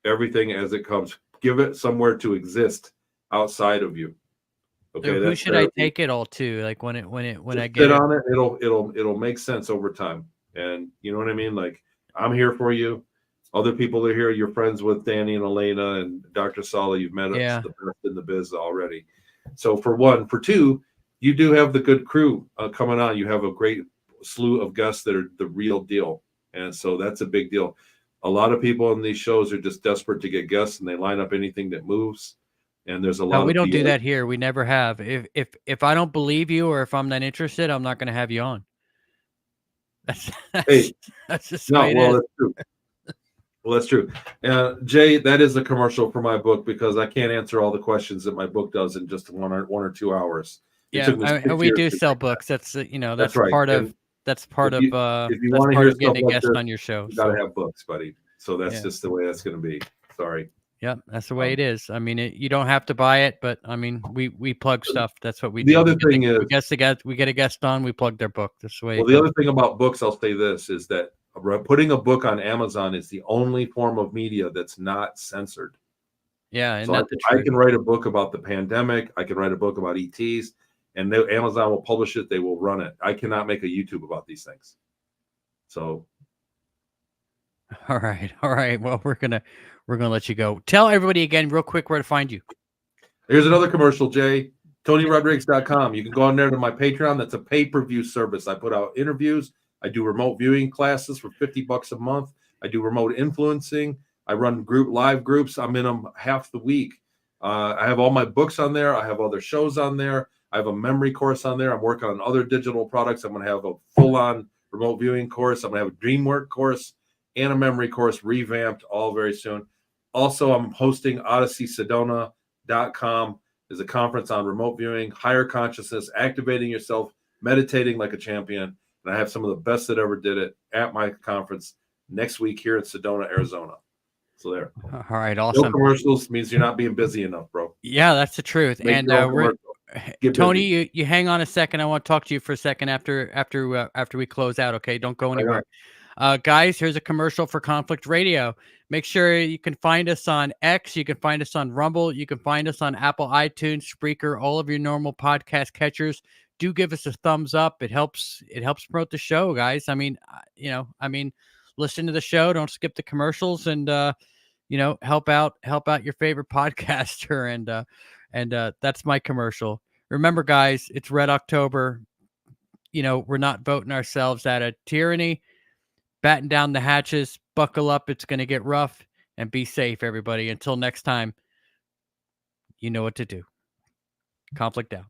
everything as it comes. Give it somewhere to exist outside of you. Okay. So who should I take it all to? Like when I get sit on it, it'll make sense over time. And you know what I mean? Like I'm here for you. Other people are here. You're friends with Danny and Elena and Dr. Salla. You've met us the best in the biz already. So for one, for two, you do have the good crew coming on. You have a great slew of guests that are the real deal. And so that's a big deal. A lot of people in these shows are just desperate to get guests, and they line up anything that moves. And there's a lot of we don't do that here. We never have. If I don't believe you or if I'm not interested, I'm not going to have you on. That's just the way it is. That's true. Well, that's true. Jay, that is a commercial for my book because I can't answer all the questions that my book does in just one or 2 hours. Yeah, we do sell books. That's that's right. part of if you want to hear getting a guest on your show. You got to have books, buddy. So that's just the way that's going to be. Sorry. Yep, that's the way it is. I mean, you don't have to buy it, but I mean, we plug stuff. That's what we do. The other thing is, we get a guest on, we plug their book. That's the way. Well, the other thing about books, I'll say this, is that putting a book on Amazon is the only form of media that's not censored. Yeah, and so I can write a book about the pandemic. I can write a book about ETs, and Amazon will publish it. They will run it. I cannot make a YouTube about these things. So. All right. Well, we're gonna let you go. Tell everybody again, real quick, where to find you. Here's another commercial, Jay. TonyRodrigues.com. You can go on there to my Patreon. That's a pay-per-view service. I put out interviews. I do remote viewing classes for $50 a month. I do remote influencing. I run live groups. I'm in them half the week. I have all my books on there. I have other shows on there. I have a memory course on there. I'm working on other digital products. I'm going to have a full-on remote viewing course. I'm going to have a dream work course and a memory course revamped all very soon. Also, I'm hosting OdysseySedona.com is a conference on remote viewing, higher consciousness, activating yourself, meditating like a champion. And I have some of the best that ever did it at my conference next week here in Sedona, Arizona. So there. All right, awesome. No commercials means you're not being busy enough, bro. Yeah, that's the truth. Make And your own we're commercial. Tony, you hang on a second. I want to talk to you for a second after we close out. Okay, don't go anywhere. Guys, here's a commercial for Conflict Radio. Make sure you can find us on X. You can find us on Rumble. You can find us on Apple, iTunes, Spreaker, all of your normal podcast catchers. Do give us a thumbs up. It helps promote the show, guys. I mean, listen to the show. Don't skip the commercials, and help out your favorite podcaster. And that's my commercial. Remember, guys, it's Red October. We're not voting ourselves out of tyranny. Batten down the hatches. Buckle up. It's going to get rough. And be safe, everybody. Until next time, you know what to do. Conflict out.